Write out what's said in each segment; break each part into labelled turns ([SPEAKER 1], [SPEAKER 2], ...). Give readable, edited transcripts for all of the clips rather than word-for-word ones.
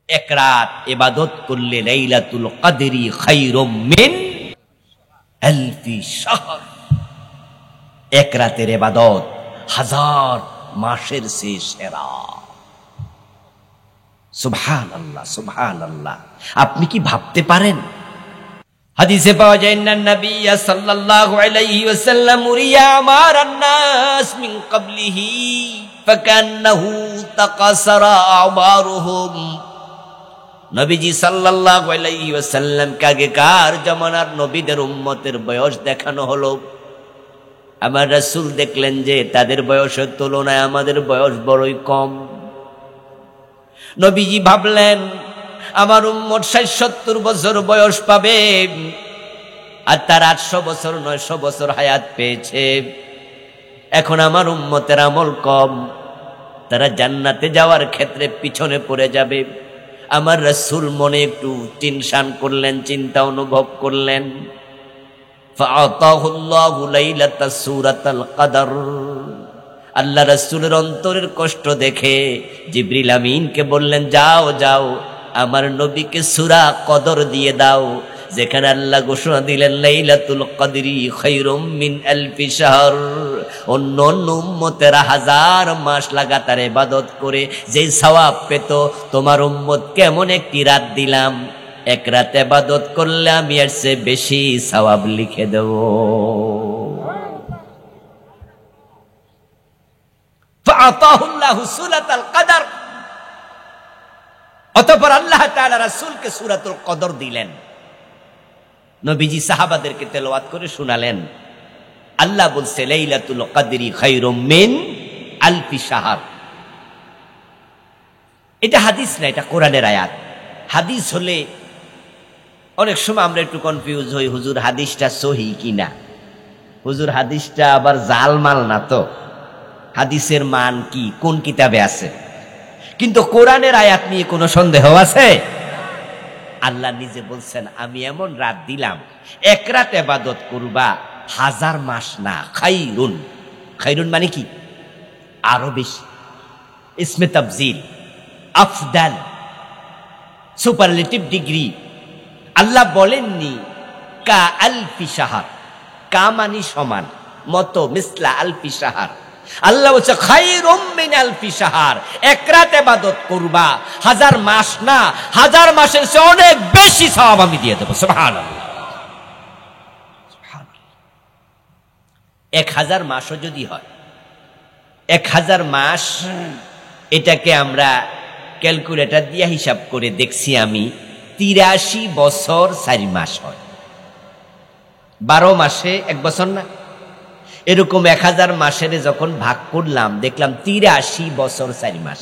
[SPEAKER 1] এক রাত ইবাদত করলে লাইলাতুল কদরি খায়রুম মিন আলফি শাহর। এক রাতের ইবাদত হাজার মাসের চেয়ে সেরা। সুবহানাল্লাহ, সুবহানাল্লাহ। আপনি কি ভাবতে পারেন? হাদিসে পাওয়া যায় না, নবী সাল্লাল্লাহু আলাইহি ওয়াসাল্লাম উরিয়া আমারান নাস মিন ক্বাবলিহি ফাকান্নাহু তাকাসারা আবারুহুম। নবীজি সাল্লাল্লাহু আলাইহি ওয়াসাল্লাম আগেকার জামানার নবীদের উম্মতের বয়স দেখানো হলো। আমার রাসূল দেখলেন যে তাদের বয়সের তুলনায় আমাদের বয়স বড়ই কম। নবীজি ভাবলেন আমার উম্মত ৬০-৭০ বছর বয়স পাবে, আর তার ৮০০ বছর ৯০০ বছর হায়াত পেয়েছে। এখন আমার উম্মতের আমল কম, তারা জান্নাতে যাওয়ার ক্ষেত্রে পিছনে পড়ে যাবে। আমার রাসূল মনে একটু টেনশন করলেন, চিন্তা অনুভব করলেন। ফাআতাহুল্লাহু লাইলাতাস সূরাতাল কদর। আল্লাহ রাসূলের অন্তরের কষ্ট দেখে জিবরিল আমিনকে বললেন, যাও যাও আমার নবীকে সূরা কদর দিয়ে দাও, যেখানে আল্লাহ ঘোষণা দিলেন লাইলাতুল কদরি খায়রুম মিন আলফি শাহর। অন্য অন্য উম্মতেরা হাজার মাস লাগাতার ইবাদত করে যে সওয়াব পেত, তোমার উম্মত কেমন একটি রাত দিলাম, এক রাত ইবাদত করলে আমি এর চেয়ে বেশি সওয়াব লিখে দেব। ফাআতাহুল্লাহু সূরাতাল কদর। অতঃপর আল্লাহ তাআলা রাসূলকে সূরাতুল কদর দিলেন। নবীজি সাহাবাদেরকে তেলাওয়াত করে শোনালেন। আল্লাহ বলছে লাইলাতুল কদরি খায়রুম মিন আলফি শাহর। এটা হাদিস না, এটা কোরআনের আয়াত। হাদিস হলে অনেক সময় আমরা একটু কনফিউজ হই, হুজুর হাদিসটা সহিহ কিনা, হুজুর হাদিসটা আবার জালমাল না তো, হাদিসের মান কি, কোন কিতাবে আছে। কিন্তু কোরআনের আয়াত নিয়ে কোনো সন্দেহ আছে? আল্লাহ নিজে বলছেন আমি এমন রাত দিলাম, এক রাত ইবাদত করবা হাজার মাস না। খায়রুন, খায়রুন মানে কি? আরো বেশি। ইসমে তাফজিল, আফদাল, সুপারলেটিভ ডিগ্রি। আল্লাহ বলেননি কা আলফি শাহর, কা মানি সমান, মতো, মিসলা আলফি শাহর। আল্লাহ বলছে খায়রুম মিন আলফি শাহর, এক রাত ইবাদত করবা হাজার মাস না, হাজার মাসের চেয়ে অনেক বেশি সওয়াব আমি দিয়ে দেব। সুবহানাল্লাহ। ১০০০ মাসও যদি হয়, ১০০০ মাস, এটাকে আমরা ক্যালকুলেটর দিয়ে হিসাব করে দেখছি আমি, ৮৩ বছর ৪ মাস হয়। ১২ মাসে ১ বছর না? এরকম ১০০০ মাসের যখন ভাগ করলাম দেখলাম ৮৩ বছর ৪ মাস।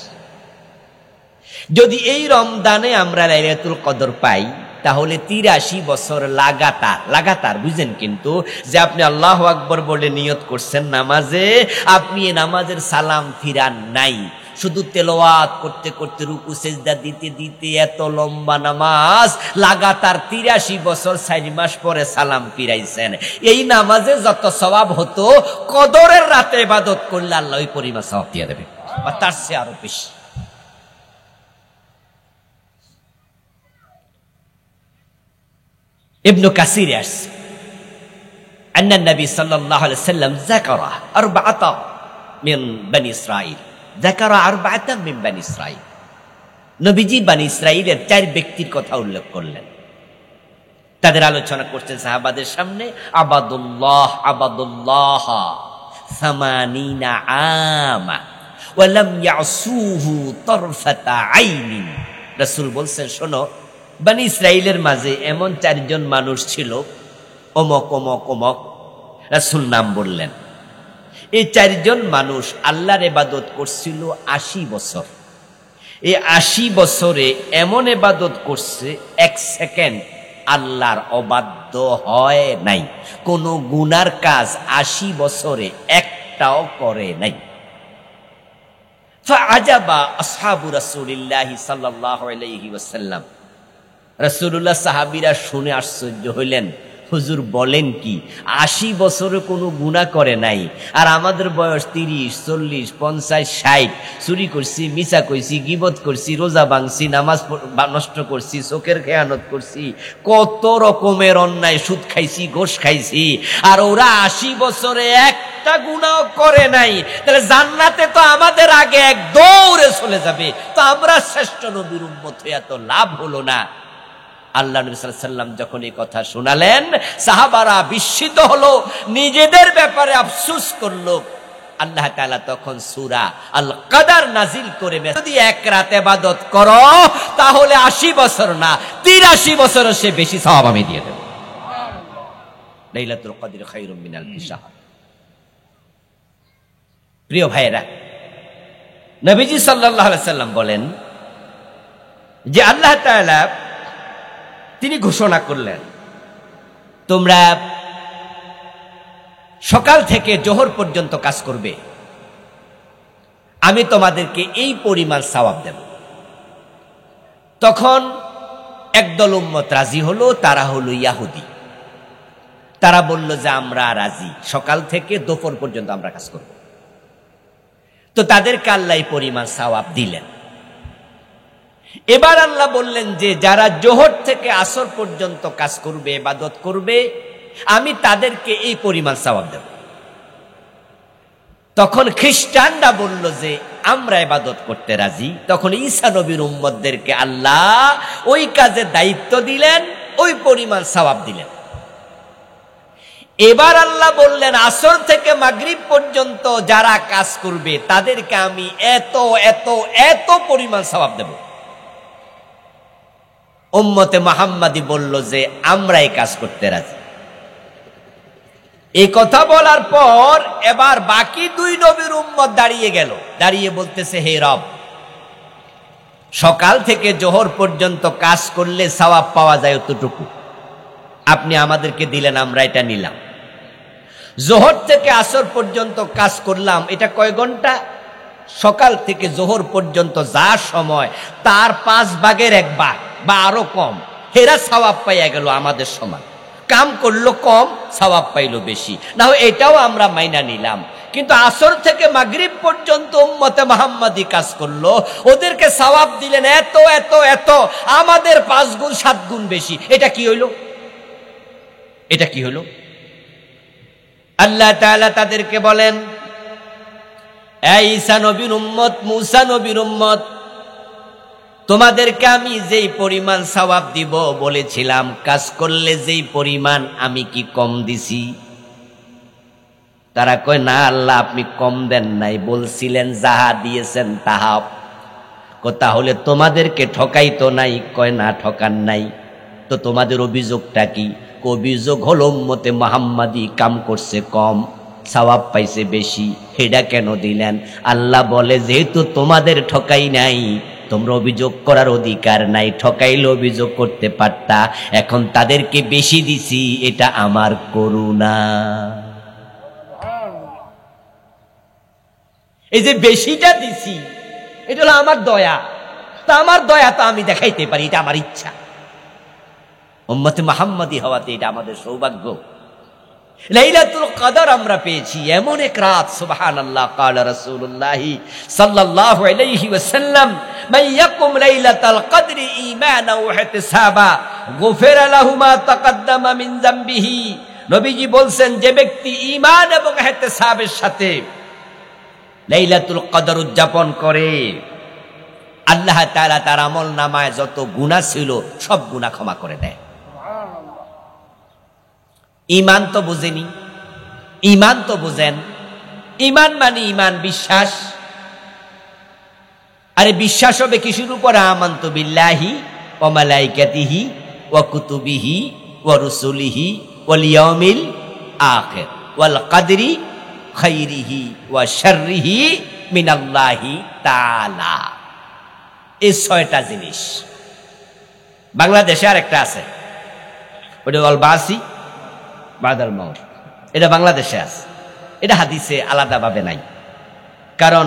[SPEAKER 1] যদি এই রমজানে আমরা লাইলাতুল কদর পাই তাহলে ৮৩ বছর লাগাতার, লাগাতার বুঝেন কিন্তু, যে আপনি আল্লাহু আকবার বলে নিয়ত করছেন নামাজে, আপনি এই নামাজের সালাম ফিরান নাই, শুধু তেলাওয়াত করতে করতে রুকু সিজদা দিতে দিতে এত লম্বা নামাজ লাগাতার ৮৩ বছর ৪ মাস পরে সালাম ফিরাইছেন। এই নামাজে যত সওয়াব হতো কদরের রাতে ইবাদত করলে আল্লাহ ওই পরিমাণ সওয়াব দিয়ে দেবে, আর তার চেয়ে আরো বেশি। ইবনে কাসির আসছে আন্না নবী সাল্লাল্লাহু আলাইহি ওয়াসাল্লাম যাকারা আরবাআতা মিন বনি ইসরাঈল, যাকারা আরবাআতা মিন বনি ইসরাঈল। নবীজি বনি ইসরাঈলের ৪ ব্যক্তির কথা উল্লেখ করলেন। তাদের আলোচনা করছেন সাহাবাদের সামনে। আবাদুল্লাহ, আবাদুল্লাহ ৮০ আমা ওয়া লাম ইয়াসুহু তারফাতা আইনিন। রাসূল বলছেন, শোনো, বনি ইসরাঈলের মাঝে এমন ৪ জন মানুষ ছিল, অমক অমক অমক, রাসূল নাম বললেন। এই ৪ জন মানুষ আল্লাহর ইবাদত করছিল ৮০ বছর। এই ৮০ বছরে এমন ইবাদত করছে ১ সেকেন্ড আল্লাহর অবাধ্য হয় নাই, কোনো গুনার কাজ ৮০ বছরে একটাও করে নাই। ফাআজাবা আসহাবু রাসূলিল্লাহি সাল্লাল্লাহু আলাইহি ওয়াসাল্লাম। রাসূলুল্লাহ সাহাবীরা শুনে আশ্চর্য হইলেন, হুজুর বলেন কি, 80 বছরে কোনো গুনাহ করে নাই, আর আমাদের বয়স 30, 40, 50, 60, চুরি করছি, মিছা কইছি, গীবত করছি, রোজা ভাঙছি, নামাজ নষ্ট করছি, চোখের খেয়ানত করছি, কত রকমের অন্যায়, সুদ খাইছি, ঘোষ খাইছি, আর ওরা 80 বছরে একটা গুনাহ করে নাই। তাহলে জান্নাতে তো আমাদের আগে এক দৌড়ে চলে যাবে, তো আমরা শ্রেষ্ঠ নবীর উম্মত হয়ে এত লাভ হলো না। আল্লাহ নবী সাল্লাল্লাহু আলাইহি ওয়াসাল্লাম যখন এই কথা শোনালেন, সাহাবারা বিস্মিত হলো, নিজেদের ব্যাপারে আফসোস করলো। আল্লাহ তাআলা তখন সূরা আল কদর নাজিল করে, যদি এক রাত ইবাদত করো তাহলে 80 বছর না 83 বছর সে বেশি সওয়াব আমি দিয়ে দেব। লাইলাতুল কদর খায়রুম মিন আলফি শাহর। প্রিয় ভাইরা, নবীজি সাল্লাল্লাহু আলাইহি ওয়াসাল্লাম বলেন যে আল্লাহ তাআলা তিনি ঘোষণা করলেন, তোমরা সকাল থেকে জোহর পর্যন্ত কাজ করবে, আমি তোমাদেরকে এই পরিমাণ সওয়াব দেব। তখন একদল উম্মত রাজি হলো, তারা হলো ইহুদি। তারা বলল যে আমরা রাজি, সকাল থেকে দুপুর পর্যন্ত আমরা কাজ করব। তো তাদেরকে আল্লাহ এই পরিমাণ সওয়াব দিলেন। এবার আল্লাহ বললেন যে যারা জোহর থেকে আসর পর্যন্ত কাজ করবে, ইবাদত করবে, আমি তাদেরকে এই পরিমাণ সওয়াব দেব। তখন খ্রিস্টানরা বলল যে আমরা ইবাদত করতে রাজি। তখন ঈসা নবীর উম্মতদেরকে আল্লাহ ওই কাজে দায়িত্ব দিলেন, ওই পরিমাণ সওয়াব দিলেন। এবার আল্লাহ বললেন আসর থেকে মাগরিব পর্যন্ত যারা কাজ করবে তাদেরকে আমি এত এত এত পরিমাণ সওয়াব দেব। উম্মতে মুহাম্মাদি বলল যে আমরা এই কাজ করতে রাজি। এই কথা বলার পর এবার বাকি দুই নবীর উম্মত দাঁড়িয়ে গেল, দাঁড়িয়ে বলতেছে, হে রব, সকাল থেকে জোহর পর্যন্ত কাজ করলে সওয়াব পাওয়া যায় অতটুকু, আপনি আমাদেরকে দিলেন, আমরা এটা নিলাম। জোহর থেকে আসর পর্যন্ত কাজ করলাম, এটা কয় ঘন্টা? সকাল থেকে জোহর পর্যন্ত যা সময় তার 5 ভাগের 1 ভাগ বা আরো কম, হেরা সওয়াব পাইয়া গেল আমাদের সমান। কাম করলো কম, সওয়াব পাইলো বেশি, না হয় এটাও আমরা মাইনা নিলাম। কিন্তু আসর থেকে মাগরিব পর্যন্ত উম্মতে মুহাম্মাদি কাজ করলো, ওদেরকে সওয়াব দিলেন এত এত এত, আমাদের 5 গুণ 7 গুণ বেশি। এটা কি হইল? এটা কি হলো? আল্লাহ তাআলা তাদেরকে বলেন, এই ঈসা নবীর উম্মত, মুসা নবীর উম্মত, তোমাদেরকে আমি যেই পরিমাণ সওয়াব দিব বলেছিলাম, কাজ করলে যেই পরিমাণ, আমি কি কম দিছি? তারা কয়, না আল্লাহ আপনি কম দেন নাই, বলছিলেন যাহা দিয়েছেন তাহা। তাহলে তোমাদেরকে ঠকাই তো নাই? কয় না, ঠকান নাই। তো তোমাদের অভিযোগটা কি? অভিযোগ হলো উম্মতে মুহাম্মাদি কাম করছে কম, সওয়াব পাইছে বেশি, এটা কেন দিলেন? আল্লাহ বলে, যেহেতু তোমাদের ঠকাই নাই, তোমরা অভিযোগ করার অধিকার নাই, ঠকাইলে অভিযোগ করতে পারতা, এখন তাদেরকে বেশি দিছি, এটা আমার করুণা। এই যে বেশিটা দিছি, এটা হলো আমার দয়া। তা আমার দয়া তো আমি দেখাইতে পারি, এটা আমার ইচ্ছা। উম্মতে মুহাম্মাদি হওয়াতে এটা আমাদের সৌভাগ্য। লাইলাতুল কদর আমরা পেয়েছি, এমন এক রাত, সুবহানাল্লাহ। ক্বালা রাসূলুল্লাহ সাল্লাল্লাহু আলাইহি ওয়াসাল্লাম, মান ইয়াকুম লাইলাতাল কদরি ঈমানান ওয়া ইহতিসাবা গুফিরা লাহু মা তাকাদ্দামা মিন যামবিহি। নবীজি বলছেন, যে ব্যক্তি ঈমান এবং ইহতিসাবের সাথে লাইলাতুল কদর উদযাপন করে, আল্লাহ তাআলা তার আমলনামায় যত গুনাহ ছিল সব গুনাহ ক্ষমা করে দেয়। ঈমান তো বুঝেনি, ঈমান তো বুঝেন। ঈমান মানে ঈমান, বিশ্বাস। আরে বিশ্বাস হবে কিসের উপরে? আমানতু বিল্লাহি ওয়া মালাইকাতিহি ওয়া কুতুবিহি ওয়া রুসুলিহি ওয়াল ইয়াউমিল আখির ওয়াল কদরি খাইরিহি ওয়া শাররিহি মিনাল্লাহি তাআলা। এই 6টা জিনিস। বাংলাদেশে আরেকটা আছে, ওটা আল বাসি বাদাল মাউত, এটা বাংলাদেশে আছে, এটা হাদিসে আলাদাভাবে নাই। কারণ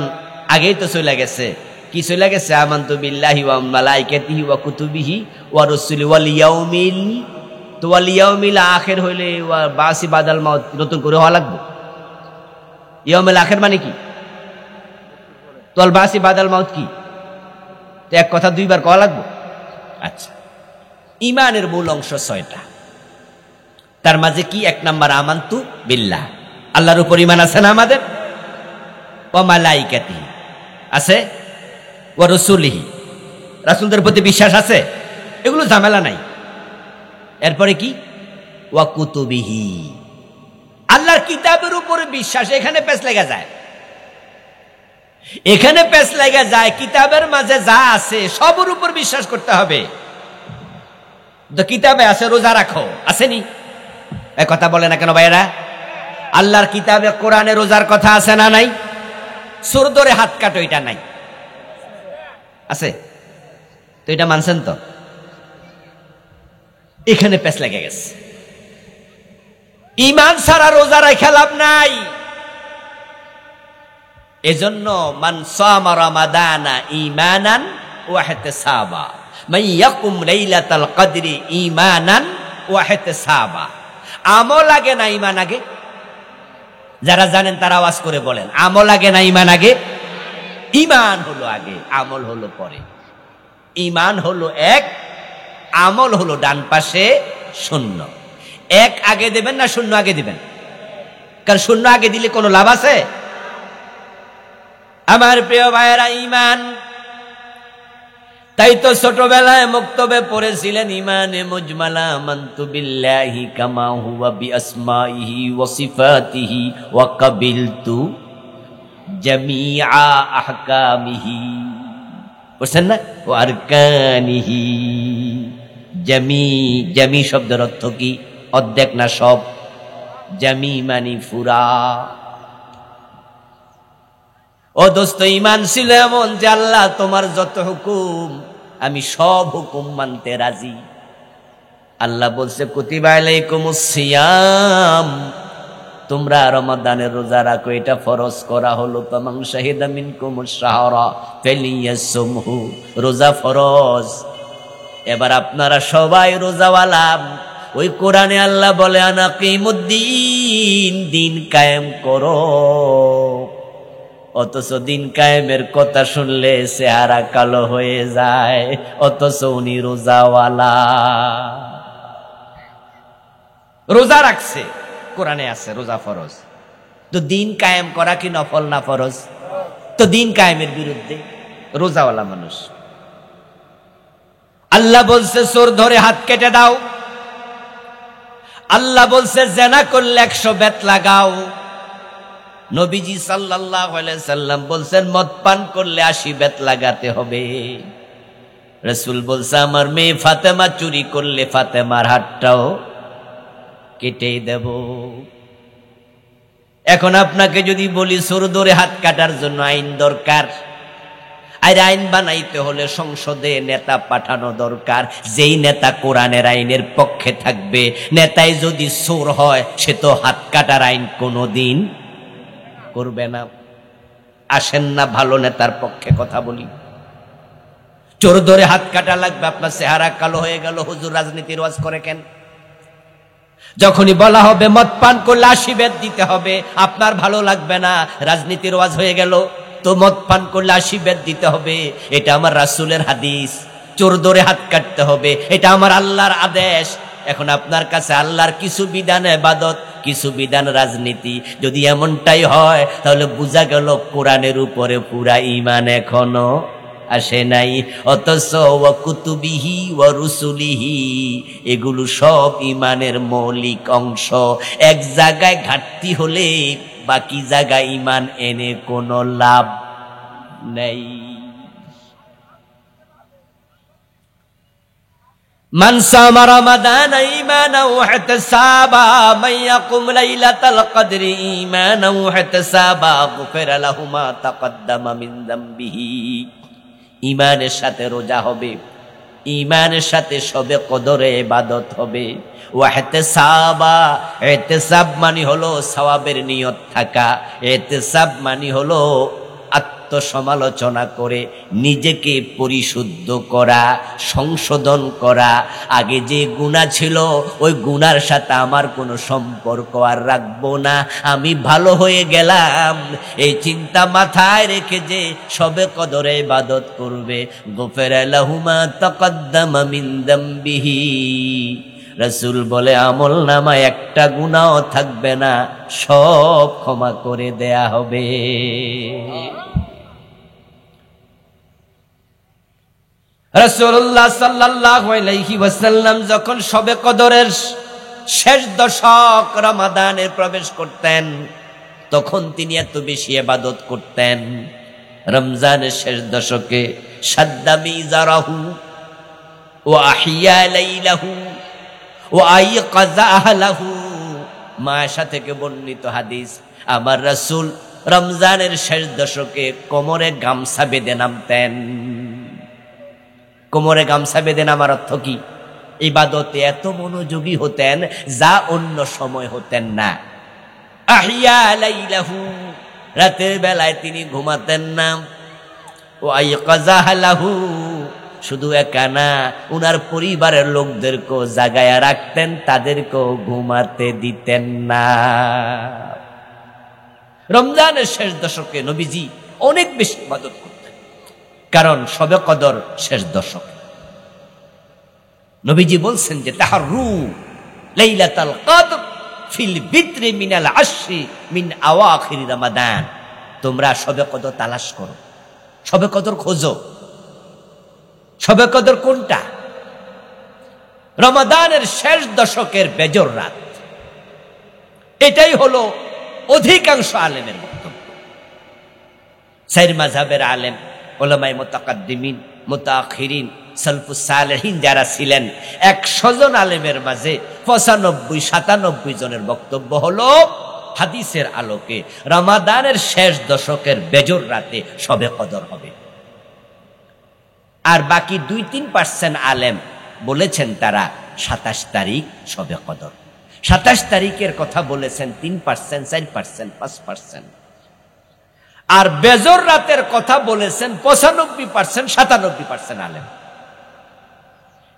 [SPEAKER 1] আগেই তো চলে গেছে। কি চলে গেছে? আমানতু বিল্লাহি ওয়া মালাইকাতিহি ওয়া কুতুবিহি ওয়া রুসুলিহি ওয়াল ইয়াউমিল তো ওয়াল ইয়াউমিল আখির হইলে বাসি বাদাল মাউত নতুন করে হওয়া লাগবে। ইয়াউমিল আখির মানে কি? তো ওয়াল বাসি বাদাল মাউত কি? তো এক কথা দুইবার কওয়া লাগবে। আচ্ছা, ইমানের মূল অংশ 6টা। তার মাঝে কি? 1 নাম্বার আমান্তু বিল্লাহ, আল্লাহর উপর ঈমান আছে না আমাদের? ওয়া মালাইকাতিহি আছে, ওয়া রাসূলিহি, রাসূলদের প্রতি বিশ্বাস আছে, এগুলো ঝামেলা নাই। এরপরে কি? ওয়া কুতুবিহি, আল্লাহর কিতাবের উপরে বিশ্বাস। এখানে পেছ লেগে যায়, এখানে পেছ লেগে যায়। কিতাবের মাঝে যা আছে সবের উপর বিশ্বাস করতে হবে। তো কিতাবে আছে রোজা রাখো, আসেনি? এ কথা বলে না কেন ভাইরা? আল্লাহর কিতাবে কোরআনে রোজার কথা আছে না নাই? সুর ধরে হাত কাটো, এটা নাই, আছে? তো এটা মানছেন তো? এখানে পেছ লেগে গেছে। ঈমান ছাড়া রোজা রাখা লাভ নাই। এজন্য মান সামা রমাদানা ঈমানান ওয়া ইহতিসাবা মান ইয়াকুম লাইলাতাল কদরি ঈমানান ওয়া ইহতিসাবা। আমল আগে না ঈমান আগে? যারা জানেন তারা আওয়াজ করে বলেন, আমল আগে না ঈমান আগে? ঈমান হলো আগে, আমল হলো পরে। ঈমান হলো 1, আমল হলো ডান পাশে 0। 1 আগে দেবেন না 0 আগে দিবেন? কারণ 0 আগে দিলে কোনো লাভ আছে? আমার প্রিয় ভাইয়েরা, ঈমান, তাই তো ছোটবেলায় মক্তবে পড়েছিলেন ঈমানে মুজমালা আমানতু বিল্লাহি কামা হুয়া বিআসমাইহি ওয়া সিফাতিহি ওয়া কাবিলতু জামিআ আহকামিহি। বুঝছেন না? ও আরকানিহি। জামি শব্দের অর্থ কি? অর্ধেক না সব? জামি মানে ফুরা। ও দোস্ত, ঈমান ছিল এমন যে আল্লাহ তোমার যত হুকুম আমি সব হুকুম মানতে রাজি। আল্লাহ বলছে কুতিবা আলাইকুমুস সিয়াম, তোমরা রমাদানের রোজা রাখো, এটা ফরজ করা হলো। ফামান শাহিদা মিনকুমুশ শাহরা ফালিয়াসুমহু, রোজা ফরজ। এবার আপনারা সবাই রোজাওয়ালা। ওই কোরআনে আল্লাহ বলে আনাকিমুদ্দিন, দিন কায়েম করো। অথচ দিন কায়েমের কথা শুনলে চেহারা কালো হয়ে যায়, অথচ উনি রোজাওয়ালা। রোজা রাখছে, কোরআনে আছে রোজা ফরজ। তো দিন কায়েম করা কি নফল না ফরজ? তো দিন কায়েমের বিরুদ্ধে রোজাওয়ালা মানুষ। আল্লাহ বলছে চোর ধরে হাত কেটে দাও। আল্লাহ বলছে জেনা করলে 100 বেত লাগাও। নবীজি সাল্লাল্লাহু আলাইহি সাল্লাম বলছেন মদ পান করলে 80 বেত লাগাতে হবে। রাসূল বলছে আমার মেয়ে ফাতেমা চুরি করলে ফাতেমার হাতটাও কেটে দেব। এখন আপনাকে যদি বলি চোর ধরে হাত কাটার জন্য আইন দরকার, আর আইন বানাইতে হলে সংসদে নেতা পাঠানো দরকার। যেই নেতা কোরআনের আইনের পক্ষে থাকবে, নেতাই যদি চোর হয়, সে তো হাত কাটার আইন কোনোদিন করবে না। আসেন না ভালো নেতার পক্ষে কথা বলি। চোর ধরে হাত কাটা লাগবে, আপনার চেহারা কালো হয়ে গেল, হুজুর রাজনীতির ওয়াজ করে কেন? যখনই বলা হবে মদ পান করলে 80 বেত দিতে হবে, আপনার ভালো লাগবে না, রাজনীতির ওয়াজ হয়ে গেল। তো মদ পান করলে 80 বেত দিতে হবে, এটা আমার রাসূলের হাদিস। চোর ধরে হাত কাটতে হবে, এটা আমার আল্লাহর আদেশ। এখন আপনার কাছে আল্লাহর কিছু বিধান ইবাদত, কিছু বিধান রাজনীতি। যদি এমনটাই হয় তাহলে বোঝা গেল কোরআনের উপরে পুরা ঈমান এখনো আসে নাই। অথচ ওয়া কুতুবিহি ওয়া রুসুলিহি, এগুলো সব ঈমানের মৌলিক অংশ। এক জায়গায় ঘাটতি হলে বাকি জায়গায় ঈমান এনে কোনো লাভ নেই। মান সামা রমাদানা ঈমানান ওয়া ইহতিসাবা মান ইয়াকুম লাইলাতাল কদরি ঈমানান ওয়া ইহতিসাবা গুফিরা লাহু মা তাকদ্দামা মিন যামবিহি। ঈমানের সাথে রোজা হবে, ঈমানের সাথে শবে কদরে ইবাদত হবে। ওয়া ইহতিসাবা, ইহতিসাব মানে হলো সওয়াবের নিয়ত থাকা। ইহতিসাব মানে হলো আত্মসমালোচনা করে নিজেকে পরিশুদ্ধ করা, সংশোধন করা। আগে যে গুনাহ ছিল ওই গুনার সাথে আমার কোনো সম্পর্ক আর রাখবো না, আমি ভালো হয়ে গেলাম। এই চিন্তা মাথায় রেখে যে সবে কদরে ইবাদত করবে, গুফিরা লাহু মা তাকাদ্দামা মিন যামবিহি, রাসূল বলে আমল নামায় একটা গুনাহ থাকবে না, সব ক্ষমা করে দেয়া হবে। রাসূলুল্লাহ সাল্লাল্লাহু আলাইহি ওয়াসাল্লাম যখন শবে কদরের শেষ দশক রমাদানে প্রবেশ করতেন, তখন তিনি এত বেশি ইবাদত করতেন। রমজানের শেষ দশকে শাদ্দা মিজারাহু ওয়া আহিয়া লাইলাহু ওয়া আইকাযা আহলাহু। মায়েশা থেকে বর্ণিত হাদিস, আমার রাসূল রমজানের শেষ দশকে কোমরে গামছা বেঁধে নামতেন। কোমরে গামছা বেঁধে নামার অর্থ কি? ইবাদতে এত মনোযোগী হতেন যা অন্য সময় হতেন না। আহিয়া লাইলাহু, রাতের বেলায় তিনি ঘুমাতেন না। ওয়া আইকাযা আহলাহু, শুধু একা না, উনার পরিবারের লোকদেরকেও জাগায়া রাখতেন, তাদেরকেও ঘুমাতে দিতেন না। রমজানের শেষ দশকে নবীজি অনেক বেশি ইবাদত করতেন, কারণ শবে কদর শেষ দশক। নবীজি বলছেন যে তাহাররু লাইলাতুল কদর ফিল বিত্রি মিনাল আশরি মিন আওয়াখির রমাদান। তোমরা শবে কদর তালাশ করো, শবে কদর খোঁজো। শবে কদর কোনটা? রমাদানের শেষ দশকের বেজর রাত। এটাই হলো অধিকাংশ আলেমের বক্তব্য। চার মাযহাবের আলেম, উলামায়ে মুতাকাদ্দিমিন, মুতাআখিরিন, সালফুস সালেহিন যারা ছিলেন, 100 জন আলেমের মাঝে 95-97 জনের বক্তব্য হলো হাদিসের আলোকে রমাদানের শেষ দশকের বেজর রাতে শবে কদর হবে। আর বাকি 2-3% আলেম বলেছেন তারা 27 তারিখ শবে কদর। 27 তারিখের কথা বলেছেন 3%, 4%, 5%। আর বেজর রাতের কথা বলেছেন 95%, 97% আলেম।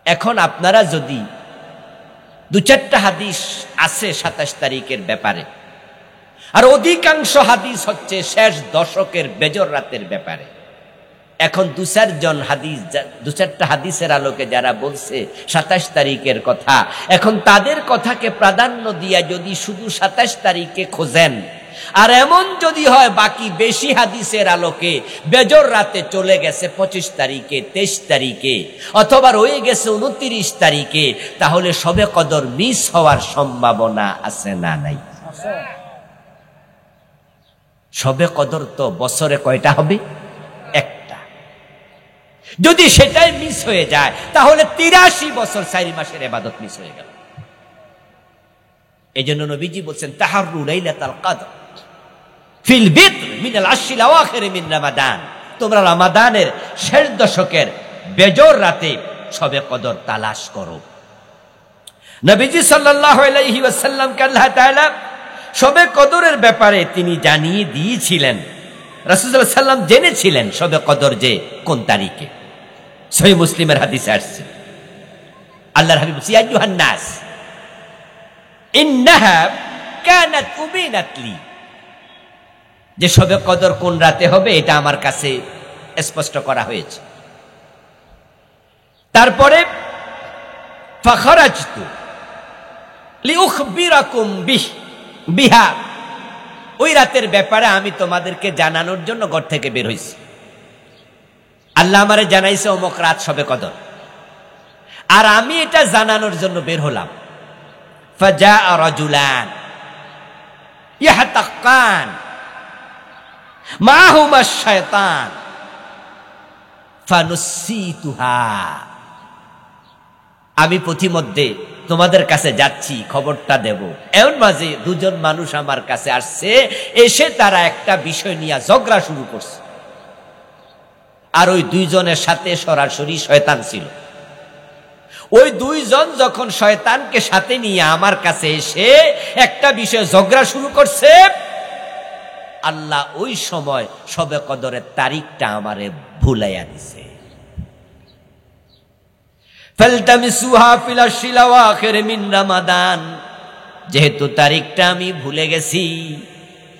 [SPEAKER 1] এখন আপনারা যদি 2-4টা হাদিস আছে 27 তারিখের ব্যাপারে, আর অধিকাংশ হাদিস হচ্ছে শেষ দশকের বেজর রাতের ব্যাপারে। এখন 2-4টা হাদিসের আলোকে যারা বলছে 27 তারিখের কথা, এখন তাদের কথাকে প্রাধান্য দিয়া যদি শুধু 27 তারিখে খোঁজেন, আর এমন যদি হয় বাকি বেশি হাদিসের আলোকে বেজর রাতে চলে গেছে 25 তারিখে, 23 তারিখে, অথবা রয়ে গেছে 29 তারিখে, তাহলে শবে কদর মিস হওয়ার সম্ভাবনা আছে না নাই? শবে কদর তো বছরে কয়টা হবে? একটা। যদি সেটাই মিস হয়ে যায় তাহলে 83 বছর 4 মাসের ইবাদত মিস হয়ে গেল। এজন্য নবীজি বলছেন তাহাররু লাইলাতুল কদর ফিল বিত্র মিনাল আশরিল আওয়াখির মিন রমাদান। তোমরা রমাদানের শেষ দশকের বেজর রাতে শবে কদর তালাশ করো। নবীজি সাল্লাল্লাহু আলাইহি ওয়াসাল্লামকে আল্লাহ তাআলা শবে কদরের ব্যাপারে তিনি জানিয়ে দিয়েছিলেন। রাসূল সাল্লাল্লাহু আলাইহি ওয়াসাল্লাম জেনেছিলেন শবে কদর যে কোন তারিখে। সহিহ মুসলিমের হাদিসে আসছে, আল্লাহর হাবিব বলেছেন, ইয়া আইয়ুহান নাস ইন্নাহা কানাত উবিনাত লি, যে শবে কদর কোন রাতে হবে এটা আমার কাছে স্পষ্ট করা হয়েছে। তারপরে ফাখরাজতু লিউখবিরাকুম বিহা, ওই রাতের ব্যাপারে আমি তোমাদেরকে জানানোর জন্য ঘর থেকে বের হইছি। আল্লাহ আমারে জানাইছে অমুক রাত শবে কদর, আর আমি এটা জানানোর জন্য বের হলাম। ফাজাআ রাজুলান ইয়াহতাকান মাহুমা শায়তান ফানুসিতুহা, আমি পথিমধ্যে তোমাদের কাছে যাচ্ছি, খবরটা দেব। এমন মাঝে 2 জন মানুষ আমার কাছে আসছে, এসে তারা একটা বিষয় নিয়ে ঝগড়া শুরু করছে। আর ওই 2 জনের সাথে সরাসরি শয়তান ছিল। ওই 2 জন যখন শয়তানকে সাথে নিয়ে আমার কাছে এসে একটা বিষয়ে ঝগড়া শুরু করছে, আল্লাহ ওই সময় শবে কদরের তারিখটা আমারে ভুলাইয়া দিছে। ফালতামিসুহা ফিল আশরিল আওয়াখির মিন রমাদান, যেহেতু তারিখটা আমি ভুলে গেছি,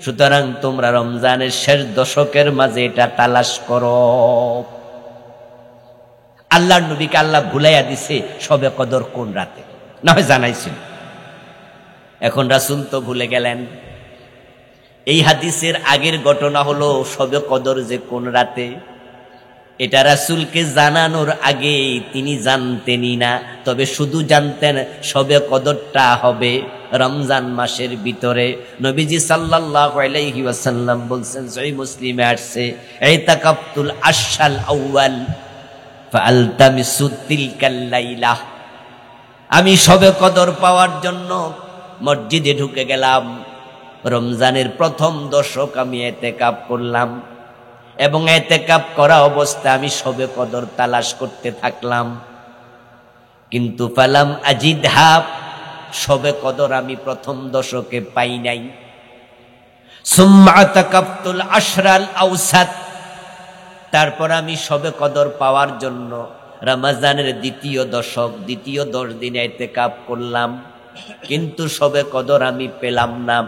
[SPEAKER 1] সুতরাং তোমরা রমজানের শেষ দশকের মাঝে এটা তালাশ করো। আল্লাহর নবীকে আল্লাহ ভুলাইয়া দিছে শবে কদর কোন রাতে, না হয় জানাইছিল। এখন রাসূল তো ভুলে গেলেন। এই হাদিসের আগের ঘটনা হলো শবে কদর যে কোন রাতে, এটা রাসূলকে জানানোর আগে তিনি জানতেনই না, তবে শুধু জানতেন শবে কদরটা হবে রমজান মাসের ভিতরে। নবীজি সাল্লাল্লাহু আলাইহি ওয়াসাল্লাম বলছেন, সহিহ মুসলিমে আসছে, ইতাকাফতুল আশরাল আউয়াল ফাআলতামিসু তিলকাল লাইলা, আমি শবে কদর পাওয়ার জন্য মসজিদে ঢুকে গেলাম। রমজানের প্রথম দশক আমি ইতিকাফ করলাম এবং ইতিকাফ করা অবস্থায় আমি শবে কদর তালাশ করতে থাকলাম, কিন্তু ফালাম আজিদহা, শবে কদর আমি প্রথম দশকে পাই নাই। সুম্মা আতাকাফতুল আশরাল আওসাত, তারপর আমি শবে কদর পাওয়ার জন্য রমজানের দ্বিতীয় দশক, দ্বিতীয় 10 দিন ইতিকাফ করলাম, কিন্তু শবে কদর আমি পেলাম না।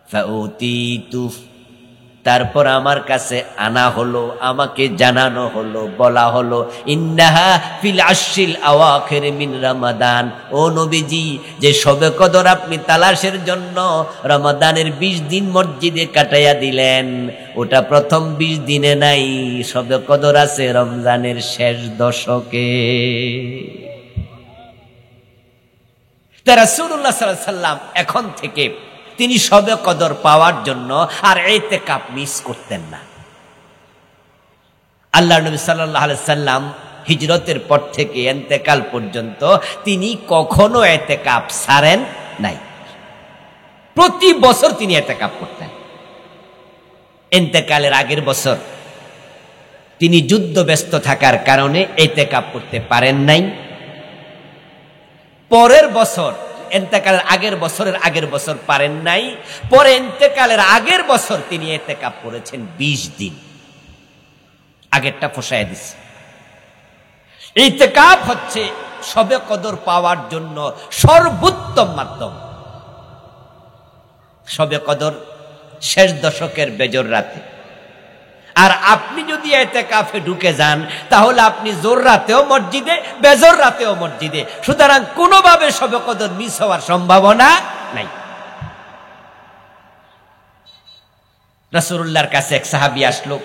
[SPEAKER 1] ফাউতিতু, তারপর আমার কাছে আনা হলো, আমাকে জানানো হলো, বলা হলো, ইন্নাহা ফিল আশরিল আওয়াখির মিন রমাদান, ও নবীজি, যে শবে কদর আপনি তালাশের জন্য রমাদানের 20 দিন মসজিদে কাটাইয়া দিলেন, ওটা প্রথম 20 দিনে নাই, শবে কদর আছে রমজানের শেষ দশকে। তা রাসূলুল্লাহ সাল্লাল্লাহু আলাইহি সাল্লাম এখন থেকে তিনি শবে কদর পাওয়ার জন্য আর ইতিকাফ মিস করতেন না। আল্লাহর নবী সাল্লাল্লাহু আলাইহি সাল্লাম হিজরতের পর থেকে ইন্তেকাল পর্যন্ত তিনি কখনো ইতিকাফ ছাড়েন নাই। প্রতি বছর তিনি ইতিকাফ করতেন। ইন্তেকালের আগের বছর তিনি যুদ্ধ ব্যস্ত থাকার কারণে ইতিকাফ করতে পারেন নাই। পরের বছর, ইন্তেকালের আগের বছর পারেন নাই, পরে ইন্তেকালের আগের বছর তিনি ইতিকাফ করেছেন 20 দিন। আগেরটা ফসায় দিচ্ছে। ইতিকাফ হচ্ছে শবে কদর পাওয়ার জন্য সর্বোত্তম মাধ্যম। শবে কদর শেষ দশকের বেজর রাতে, আর আপনি যদি ইতিকাফে ঢুকে যান তাহলে আপনি জোর রাতেও মসজিদে, বেজর রাতেও মসজিদে, সুতরাং কোনোভাবে শবে কদর মিস হওয়ার সম্ভাবনা নাই। রাসূলুল্লাহর কাছে এক সাহাবী আসলো,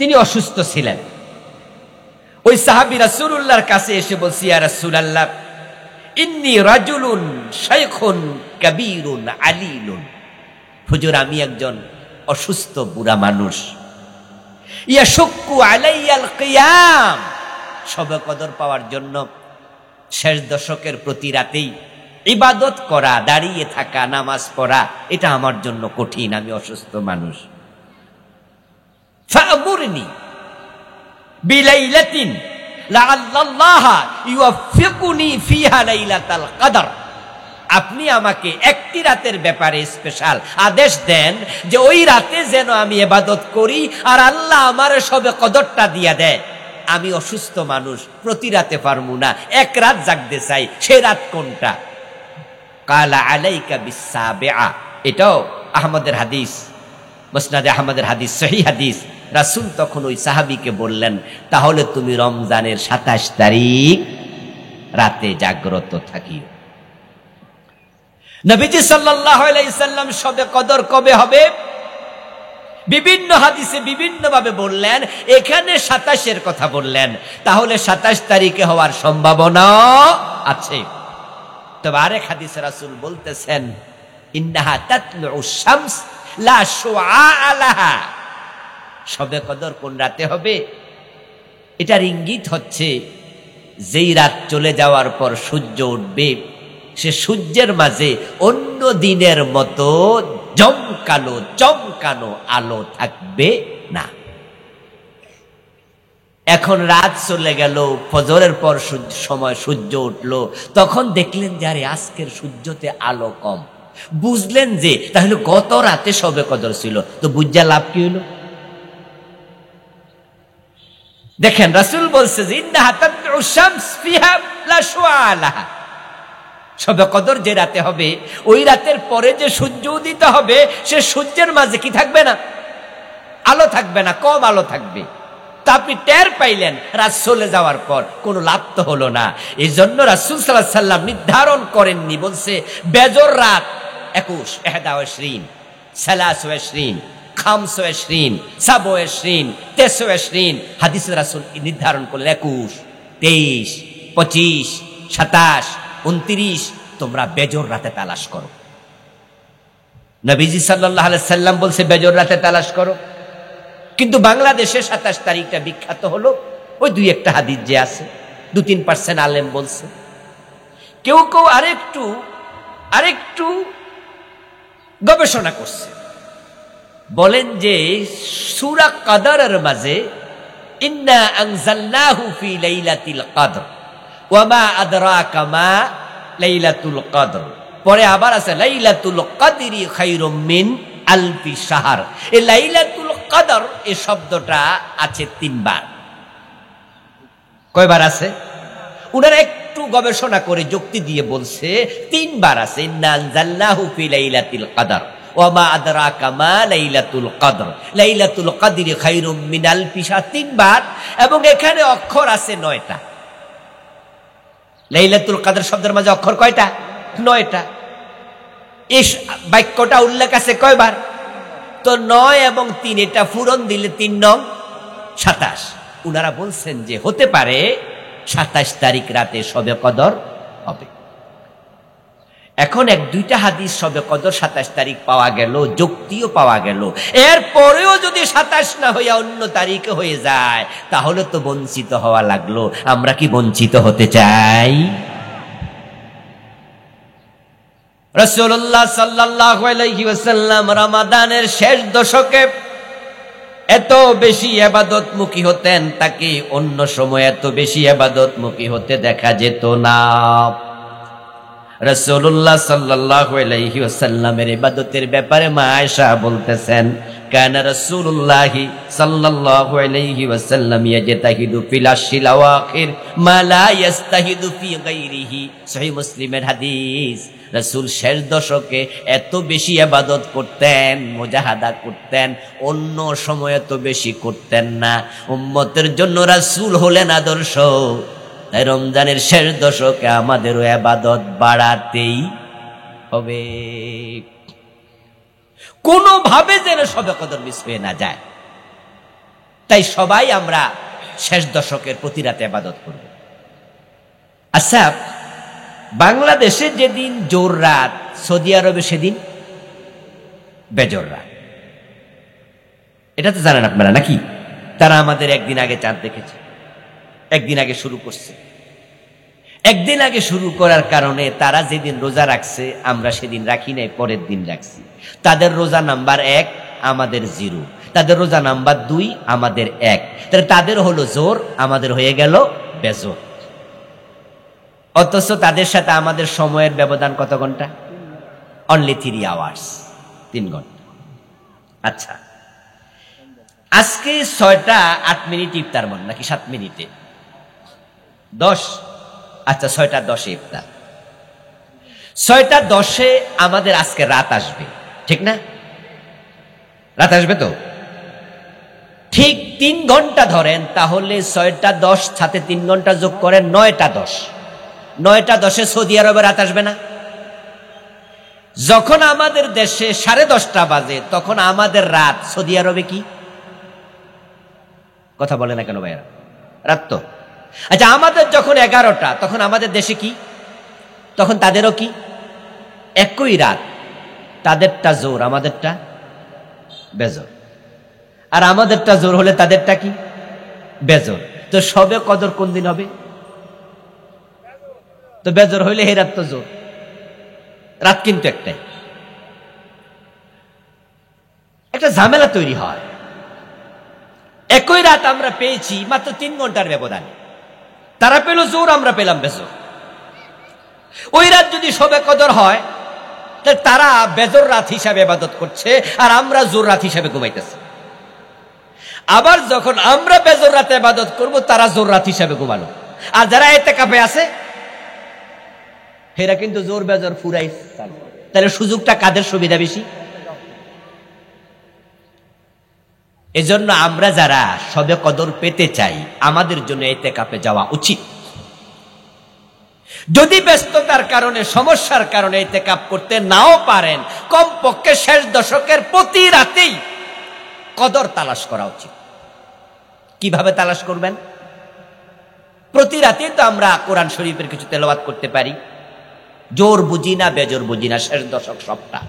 [SPEAKER 1] তিনি অসুস্থ ছিলেন। ওই সাহাবী রাসূলুল্লাহর কাছে এসে বলছে, ইয়া রাসূলুল্লাহ, ইন্নী রাজুলুন শাইখুন কাবীরুন আলীলুন, হুজুর আমি একজন অসুস্থ বুড়া মানুষ, ইয়াশুক্কু আলাইয়াল কিয়াম, শবে কদর পাওয়ার জন্য শেষ দশকের প্রতি রাতেই ইবাদত করা, দাঁড়িয়ে থাকা, নামাজ পড়া, এটা আমার জন্য কঠিন, আমি অসুস্থ মানুষ। ফা'মুরনি বিলাইলাতিন লাআল্লাল্লাহা ইউওয়াফিকুনি ফিহা লাইলাতাল কদর, আপনি আমাকে একটি রাতের ব্যাপারে স্পেশাল আদেশ দেন যে ওই রাতে যেন আমি ইবাদত করি আর আল্লাহ আমার শবে কদরটা দিয়া দেয়। আমি অসুস্থ মানুষ, প্রতি রাতে পারমু না, এক রাত জাগতে চাই, সে রাত কোনটা? কালা আলাইকা বিসাবিআ, এটাও আহমদের হাদিস, মুসনাদে আহমদের হাদিস, সহিহ হাদিস। রাসূল তখন ওই সাহাবীকে বললেন, তাহলে তুমি রমজানের 27 তারিখ রাতে জাগ্রত থাকিও। নবীজি সাল্লাল্লাহু আলাইহি সাল্লাম শবে কদর কবে হবে বিভিন্ন হাদিসে বিভিন্ন ভাবে বললেন, এখানে 27-এর কথা বললেন, তাহলে 27 তারিখে হওয়ার সম্ভাবনা আছে। তবে আরেক হাদিসে রাসূল বলতেছেন, ইন্নাহা তাতলুউশ শামস লা শুআআ লাহা, শবে কদর কোন রাতে হবে এটার ইঙ্গিত হচ্ছে যেই রাত চলে যাওয়ার পর সূর্য উঠবে, সে সূর্যের মাঝে অন্য দিনের মতো জমকানো চমকানো আলো থাকবে না। এখন রাত চলে গেল, ফজরের পর সময় সূর্য উঠলো, তখন দেখলেন যে আরে আজকের সূর্যতে আলো কম, বুঝলেন যে তাহলে গত রাতে শবে কদর ছিল, তো বুঝা লাভ কি হইল? দেখেন রাসূল বলছে যে ইন্নাহা তাতলুউ শামস ফিহা লা শুআ লাহা, শবে কদর যে রাতে হবে ওই রাতের পরে যে সূর্য উদিত হবে সে সূর্যের মাঝে কি থাকবে না? আলো থাকবে না, কম আলো থাকবে। তা আপনি টের পাইলেন রাত চলে যাওয়ার পর, কোনো লাভ তো হলো না। এই জন্য রাসূল সাল্লাল্লাহু আলাইহি ওয়াসাল্লাম নির্ধারণ করেননি, বলছে বেজর রাত 21, 21, 23, 25, 27, 23। হাদিসে রাসূল নির্ধারণ করলেন 21, 23, 25, 27, 29 তোমরা বেজর রাতে তালাশ করো। নবীজি সাল্লাল্লাহু আলাইহি সাল্লাম বলছে বেজর রাতে তালাশ করো। কিন্তু বাংলাদেশে 27 তারিখটা বিখ্যাত হলো ওই 2-1টা হাদিস যে আছে, 2-3% আলেম বলছে। কেউ কেউ আরেকটু গবেষণা করছে, বলেন যে সূরা কদরের মাঝে ইন্না আনজালনাহু ফি লাইলাতিল কদর ওয়া মা আদরাকা মা লাইলাতুল কদর, পরে আবার আছে লাইলাতুল কদরি খায়রুম মিন আলফি শাহর। এই লাইলাতুল কদর এই শব্দটা আছে 3 বার। কয়বার আছে? উনারা একটু গবেষণা করে যুক্তি দিয়ে বলছে 3 বার আছে। ইন্না আনজালনাহু ফি লাইলাতিল কদর ওয়া মা আদরাকা মা লাইলাতুল কদর, লাইলাতুল কদরি খায়রুম মিন আলফি শাহর 3 বার, এবং এখানে অক্ষর আছে 9টা। লাইলাতুল কদর শব্দের মাঝে অক্ষর কয়টা? 9টা। এই বাক্যটা উল্লেখ আছে কয়বার? তো 9 এবং 3 এটা পূরণ দিলে 3 নং 27। উনারা বলছেন যে হতে পারে 27 তারিখ রাতে শবে কদর হবে। এখন 1-2টা হাদিস শবে কদর 27 তারিখ পাওয়া গেল, যুক্তিও পাওয়া গেল। এর পরেও যদি 27 না হইয়া অন্য তারিখে হয়ে যায় তাহলে তো বঞ্চিত হওয়া লাগলো। আমরা কি বঞ্চিত হতে চাই? রাসূলুল্লাহ সাল্লাল্লাহু আলাইহি ওয়াসাল্লাম রমাদানের শেষ দশকে এত বেশি ইবাদতমুখী হতেন, তাকে অন্য সময় এত বেশি ইবাদতমুখী হতে দেখা যেত না। রাসূলুল্লাহ সাল্লাল্লাহু আলাইহি ওয়াসাল্লামের ইবাদতের ব্যাপারে মা আয়েশা বলতেছেন, কানা রাসূলুল্লাহ সাল্লাল্লাহু আলাইহি ওয়াসাল্লাম ইয়াজতাহিদু ফিল আশরিল আওয়াখির মা লা ইস্তাহিদু ফি গায়রিহি। সহিহ মুসলিমের হাদিস। রাসূল শেষ দশকে এত বেশি ইবাদত করতেন, মুজাহাদা করতেন, অন্য সময় এত বেশি করতেন না। উম্মতের জন্য রাসূল হলেন আদর্শ। তাই রমজানের শেষ দশকে আমাদেরও ইবাদত বাড়াতেই হবে, কোনোভাবে যেন শবে কদর মিস হয়ে না যায়। তাই সবাই আমরা শেষ দশকের প্রতি রাতে ইবাদত করব। আচ্ছা, বাংলাদেশে যেদিন জোর রাত, সৌদি আরবে সেদিন বেজর রাত। এটা তো জানেন আপনারা নাকি? তারা আমাদের একদিন আগে চাঁদ দেখেছে, একদিন আগে শুরু করছে। একদিন আগে শুরু করার কারণে তারা যেদিন রোজা রাখছে আমরা সেদিন রাখি নাই, পরের দিন রাখছি। তাদের রোজা নাম্বার 1, আমাদের 0। তাদের রোজা নাম্বার 2, আমাদের 1। তাহলে তাদের হলো জোর, আমাদের হয়ে গেল বেজোর। অথচ তাদের সাথে আমাদের সময়ের ব্যবধান কত ঘন্টা? অনলি 3 আওয়ার্স, 3 ঘন্টা। আচ্ছা, আজকে 6টা 8 মিনিট ইফতার মন নাকি 7 মিনিটে 10? আচ্ছা, 6টা 10-এ ইফতার। 6টা 10-এ আমাদের আজকে রাত আসবে, ঠিক না? রাত আসবে তো? ঠিক 3 ঘন্টা ধরেন, তাহলে 6টা 10 সাথে 3 ঘন্টা যোগ করেন 9টা 10। 9টা 10-এ সৌদি আরবে রাত আসবে না? যখন আমাদের দেশে 10:30 বাজে তখন আমাদের রাত, সৌদি আরবে কি? কথা বলে না কেন ভাইরা? রাত তো। আচ্ছা, আমাদের যখন 11টা তখন আমাদের দেশে কি? তখন তাদেরও কি? একই রাত। তাদেরটা জোর, আমাদেরটা বেজোর। আর আমাদেরটা জোর হলে তাদেরটা কি? বেজোর। তো শবে কদর কোন দিন হবে? তো বেজোর হইলে এই রাত তো জোর। রাত কিন্তু একটাই। একটা ঝামেলা তৈরি হয়। একই রাত আমরা পেয়েছি মাত্র 3 ঘন্টার ব্যবধানে। তারা পেল জোর, আমরা পেলাম বেজোর। ওই রাত যদি শবে কদর হয় তারা বেজর রাত হিসাবে ইবাদত করছে আর আমরা জোর রাত হিসাবে ঘুমাইতেছি। আবার যখন আমরা বেজর রাতে ইবাদত করব, তারা জোর রাত হিসাবে ঘুমালো। আর যারা ইতিকাফে আছে এরা কিন্তু জোর বেজর ফুরাই। তাহলে সুযোগটা কাদের সুবিধা বেশি? এজন্য আমরা যারা সবে কদর পেতে চাই, আমাদের জন্য ইতিকাফে যাওয়া উচিত। যদি ব্যস্ততার কারণে, সমস্যার কারণে ইতিকাফ করতে নাও পারেন, কমপক্ষে শেষ দশকের প্রতি রাতেই কদর তালাশ করা উচিত। কিভাবে তালাশ করবেন? প্রতি রাতেই তো আমরা কোরআন শরীফের কিছু তেলাওয়াত করতে পারি। জোর বুঝি না, বেজোর বুঝি না, শেষ দশক সবটা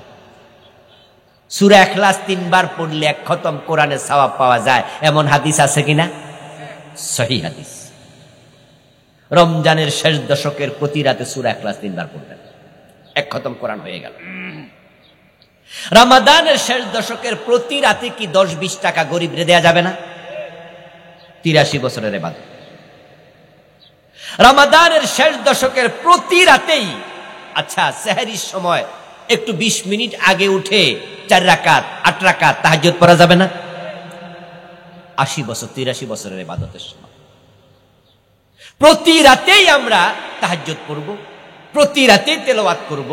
[SPEAKER 1] সূরা ইখলাস 3 বার পড়লে 1 খতম কোরআনের সওয়াব পাওয়া যায়, এমন হাদিস আছে কিনা? সহিহ হাদিস। রমজানের শেষ দশকের প্রতি রাতে সূরা ইখলাস 3 বার পড়বেন, 1 খতম কোরআন হয়ে গেল। রমাদানের শেষ দশকের প্রতি রাতে কি 10-20 টাকা গরিবরে দেয়া যাবে না? 83 বছরের ইবাদত। রমাদানের শেষ দশকের প্রতি রাতেই, আচ্ছা সেহরির সময় একটু 20 মিনিট আগে উঠে 4 রাকাত 8 রাকাত তাহাজ্জুদ পড়া যাবে না? 80 বছর 83 বছরের ইবাদতের সময় প্রতি রাতেই আমরা তাহাজ্জুদ পড়ব, প্রতি রাতেই তেলাওয়াত করব,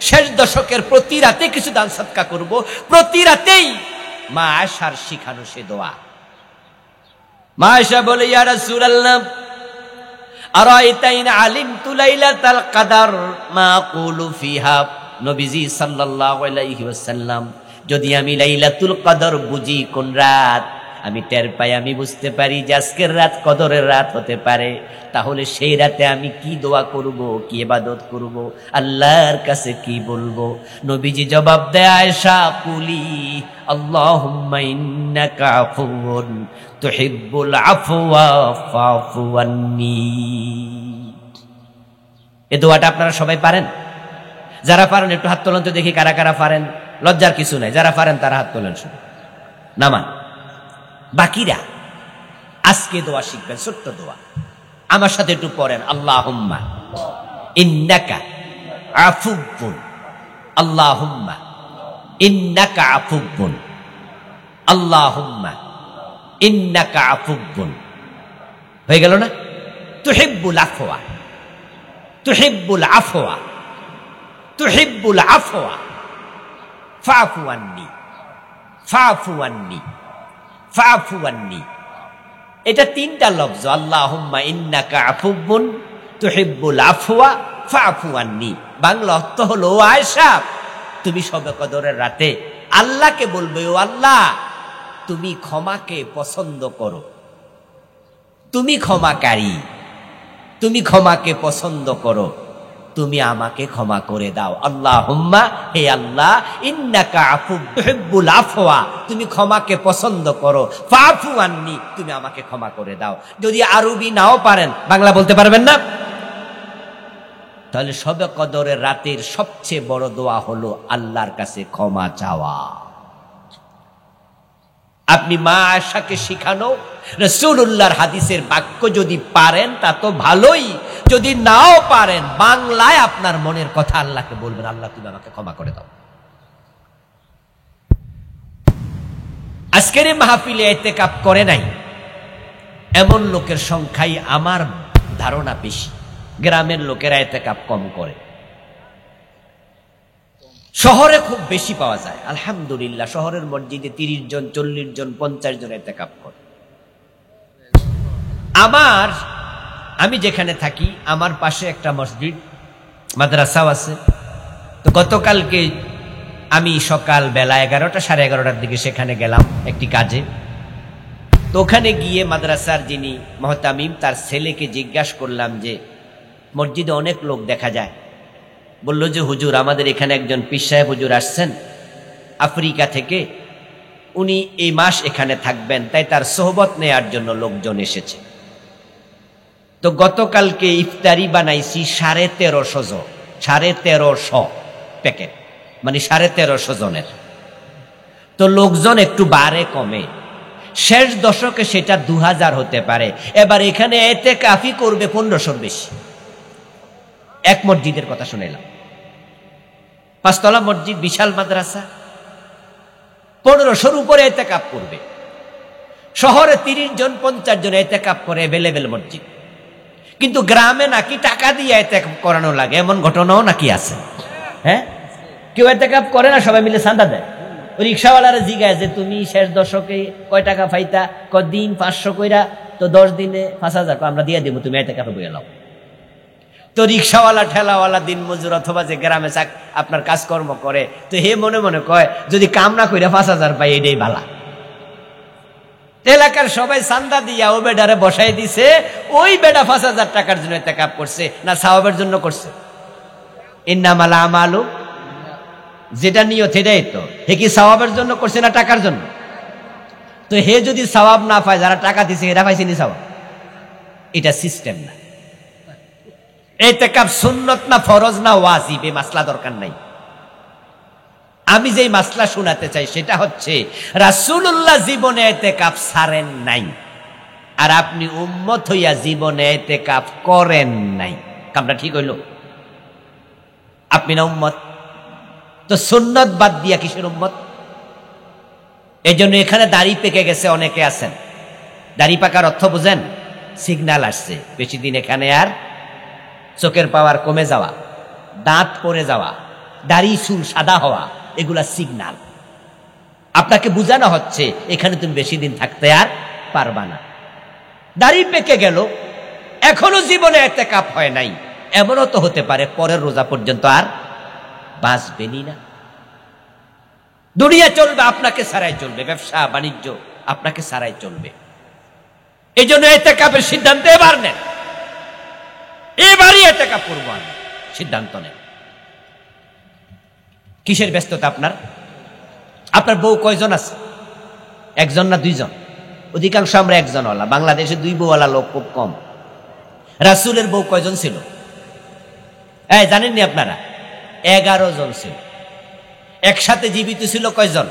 [SPEAKER 1] শেষ দশকের প্রতি রাতে কিছু দান সদকা করব, প্রতি রাতেই মা আয়েশার শিখানো সে দোয়া। মা আয়েশা বলে, ইয়া রাসূলুল্লাহ আরাইতা ইন আলিমতু লাইলাতাল কদর মা আকুলু ফিহা। নবীজি সাল্লাল্লাহু আলাইহি ওয়াসাল্লাম, যদি আমি লাইলাতুল কদর বুঝি কোন রাত, আমি টের পাই, আমি বুঝতে পারি যে আজকের রাত কদরের রাত হতে পারে, তাহলে সেই রাতে আমি কি দোয়া করব, কি ইবাদত করব, আল্লাহর কাছে কি বলবো? নবীজি জবাব দেয়, আয়েশা কুলি আল্লাহুম্মা ইন্নাকা আফুউন তুহিব্বুল আফওয়া ফাফু আন্নী। এই দোয়াটা আপনারা সবাই পারেন? যারা পারেন একটু হাত তোলেন তো দেখি, কারা কারা পারেন। লজ্জার কিছু নাই, যারা পারেন তারা হাত তোলেন শুধু, নামান। বাকিরা আজকে দোয়া শিখবেন, ছোট্ট দোয়া, আমার সাথে একটু পড়েন। আল্লাহুম্মা ইন্নাকা আফুউন, আল্লাহুম্মা ইন্নাকা আফুউন, আল্লাহুম্মা ইন্নাকা আফুউন। হয়ে গেল না? তুহিব্বুল আফওয়া, তুহিব্বুল আফওয়া, তুহিব্বুল আফওয়া ফাফু আন্নী, ফাফু আন্নী, ফাফু আন্নী। এটা 3টা লফজ। আল্লাহুম্মা ইন্নাকা আফুউন তুহিব্বুল আফওয়া ফাফু আন্নী। বাংলা অর্থ হলো, ও আয়েশা, তুমি শবে কদরের রাতে আল্লাহকে বলবে, ও আল্লাহ তুমি ক্ষমাকে পছন্দ করো, তুমি ক্ষমাকারী, তুমি ক্ষমাকে পছন্দ করো, তুমি আমাকে ক্ষমা করে দাও। আল্লাহুম্মা, হে আল্লাহ, ইন্নাকা আফু তুহিব্বুল আফওয়া, তুমি ক্ষমাকে পছন্দ করো, ফাফু আন্নী, তুমি আমাকে ক্ষমা করে দাও। যদি আরবি নাও পারেন, বাংলা বলতে পারবেন না, তাহলে শবে কদরের রাতের সবচেয়ে বড় দোয়া হলো আল্লাহর কাছে ক্ষমা চাওয়া। আপনি মা আয়েশাকে শিখানো রাসূলুল্লাহর হাদিসের বাক্য যদি পারেন তা তো ভালোই, যদি নাও পারেন বাংলায় আপনার মনের কথা আল্লাহকে বলবেন, আল্লাহ তুমি আমাকে ক্ষমা করে দাও। আজকের এই মাহফিলে ইতিকাফ করে নাই এমন লোকের সংখ্যাই আমার ধারণা বেশি। গ্রামের লোকেরা ইতিকাফ কম করে, শহরে খুব বেশি পাওয়া যায়। আলহামদুলিল্লাহ, শহরের মসজিদে 30 জন 40 জন 50 জন ইতিকাফ করে। আমি যেখানে থাকি আমার পাশে একটা মসজিদ মাদ্রাসাও আছে। তো গতকালকে আমি সকাল বেলা 11টা 11:30টার দিকে সেখানে গেলাম একটি কাজে। তো ওখানে গিয়ে মাদ্রাসার যিনি মুহতামিম তার ছেলেকে জিজ্ঞাসা করলাম যে মসজিদে অনেক লোক দেখা যায়। বলল যে হুজুর, আমাদের এখানে একজন পীর সাহেব হুজুর আসছেন আফ্রিকা থেকে, উনি এই মাস এখানে থাকবেন, তাই তার সোহবত নেয়ার জন্য লোকজন এসেছে। তো গতকালকে ইফতারি বানাইছি 1350 প্যাকেট, মানে 1350 জনের। তো লোকজন একটু বাড়ে কমে, শেষ দশকে সেটা 2000 হতে পারে। এবার এখানে ইতিকাফি করবে 1500 বেশি। এক মসজিদের কথা শুনেলাম 5 তলা মসজিদ, বিশাল মাদ্রাসা, 1500-র উপরে ইতিকাফ করবে। শহরে 30 জন 50 জন ইতিকাফ করে, অ্যাভেলেবেল মসজিদ। কিন্তু গ্রামে নাকি টাকা দিয়ে ইতিকাফ করানো লাগে, এমন ঘটনাও নাকি আছে। হ্যাঁ, কেউ ইতিকাফ করে না, সবাই মিলে চাঁদা দেয়। ওই রিক্সাওয়ালারা জিজ্ঞাসা যে তুমি শেষ দশকে কয় টাকা পাইতা? দিন 500 কইরা, তো 10 দিনে 5000, আমরা দিয়ে দিব, তুমি ইতিকাফে বইয়া লাও। তো রিক্সাওয়ালা, ঠেলাওয়ালা, দিন মজুর অথবা যে গ্রামে আপনার কাজকর্ম করে, তো হে মনে মনে কয় যদি কাম না কইরা 5000 পাই এটাই ভালা। এলাকার সবাই চান্দা দিয়া ও বেডারে বসাই দিছে। ওই বেডা 5000 টাকার জন্য ইতিকাফ করছে না সওয়াবের জন্য করছে? ইন্নামাল আমালু, যেটা নিয়ত সেটাই তো। হে কি সওয়াবের জন্য করছে না টাকার জন্য? তো হে যদি সওয়াব না পায়, যারা টাকা দিছে এরা পাইছে নি সওয়াব? এটা সিস্টেম না। ইতিকাফ সুন্নত না ফরজ না ওয়াজিব, এই মাসলা দরকার নাই। আমি যেই মাসলা শোনাতে চাই সেটা হচ্ছে রাসূলুল্লাহ জীবনে ইতিকাফ ছাড়েন নাই, আর আপনি উম্মত হইয়া জীবনে ইতিকাফ করেন নাই। কামটা ঠিক হইল? আপনি না উম্মত, তো সুন্নত বাদ দিয়া কিসের উম্মত? এই জন্য এখানে দাড়ি পেকে গেছে অনেকে আছেন। দাড়ি পাকার অর্থ বুঝেন? সিগন্যাল আসছে, বেশি দিন এখানে আর চোখের পাওয়ার কমে যাওয়া, দাঁত পড়ে যাওয়া, দাড়ি চুল সাদা হওয়া, এগুলা সিগন্যাল। আপনাকে বোঝানো হচ্ছে এখানে তুমি বেশি দিন থাকতে আর পারবা না। দাড়ি পেকে গেল, এখনো জীবনে ইতিকাফ হয় নাই, এমনও তো হতে পারে পরের রোজা পর্যন্ত আর বাঁচবেনই না। দুনিয়া চলবে, আপনাকে ছাড়াই চলবে, ব্যবসা বাণিজ্য আপনাকে ছাড়াই চলবে। এই জন্য ইতিকাফের সিদ্ধান্ত এবার নেন, এবারই ইতিকাফ করবো আমি, সিদ্ধান্ত নেন। কিসের ব্যস্ততা আপনার? আপনার বউ কয়জন আছে? একজন না দুইজন? অধিকাংশ আমরা একজনওয়ালা, বাংলাদেশে 2 বউওয়ালা লোক খুব কম। রাসূলের বউ কয়জন ছিল? জানেননি আপনারা? 11 জন ছিল। একসাথে জীবিত ছিল কয়জন?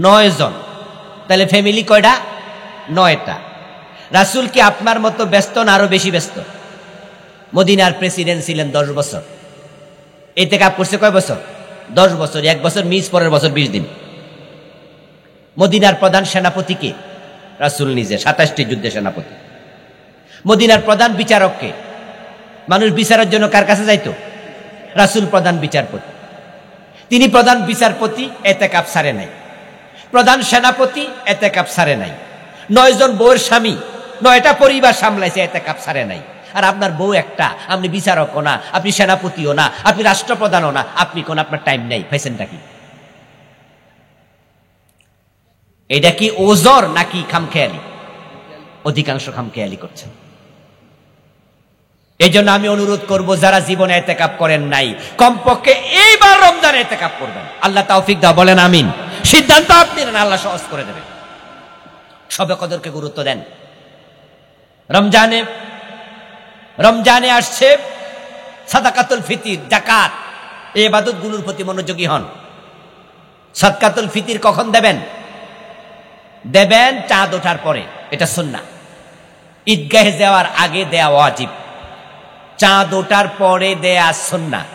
[SPEAKER 1] 9 জন। তাহলে ফ্যামিলি কয়টা? 9টা। রাসূল কি আপনার মতো ব্যস্ত না আরো বেশি ব্যস্ত? মদিনার প্রেসিডেন্ট ছিলেন 10 বছর। ইতিকাফ করছে কয় বছর? 10 বছর। 1 বছর মিস, পরের বছর 20 দিন। মদিনার প্রধান সেনাপতি কে? রাসূল নিজে, 27টি যুদ্ধে সেনাপতি। মদিনার প্রধান বিচারক কে? মানুষ বিচারের জন্য কার কাছে যাইতো? রাসূল প্রধান বিচারপতি। তিনি প্রধান বিচারপতি, ইতিকাফ ছাড়ে নাই। প্রধান সেনাপতি, ইতিকাফ ছাড়ে নাই। 9 জন বউয়ের স্বামী, 9টা পরিবার সামলাইছে, ইতিকাফ ছাড়ে নাই। আর আপনার বউ একটা, আপনি বিচারকও না, আপনি সেনাপতিও না, আপনি রাষ্ট্রপ্রধানও না, আপনি কোন, আপনার টাইম নেই। পাইছেনটা কি? এটা কি ওজর নাকি খামখেয়ালি? অধিকাংশ খামখেয়ালি করছেন। এই জন্য আমি অনুরোধ করব, যারা জীবনে ইতিকাফ করেন নাই, কমপক্ষে এইবার রমজানে ইতিকাফ করবেন। আল্লাহ তৌফিক দাও, বলেন আমিন। সিদ্ধান্ত আপনি নেন, আল্লাহ সহজ করে দেবেন। শবে কদরকে গুরুত্ব দেন। রমজানে আসছে সাদাকাতুল ফিতির, যাকাত, এই ইবাদতগুলোর প্রতি মনোযোগী হন। সাদকাতুল ফিতির কখন দেবেন? দেবেন চাঁদ ওঠার পরে, এটা সুন্নাহ। ঈদগাহে যাওয়ার আগে দেয়া ওয়াজিব, চাঁদ ওঠার পরে দেয়া সুন্নাহ।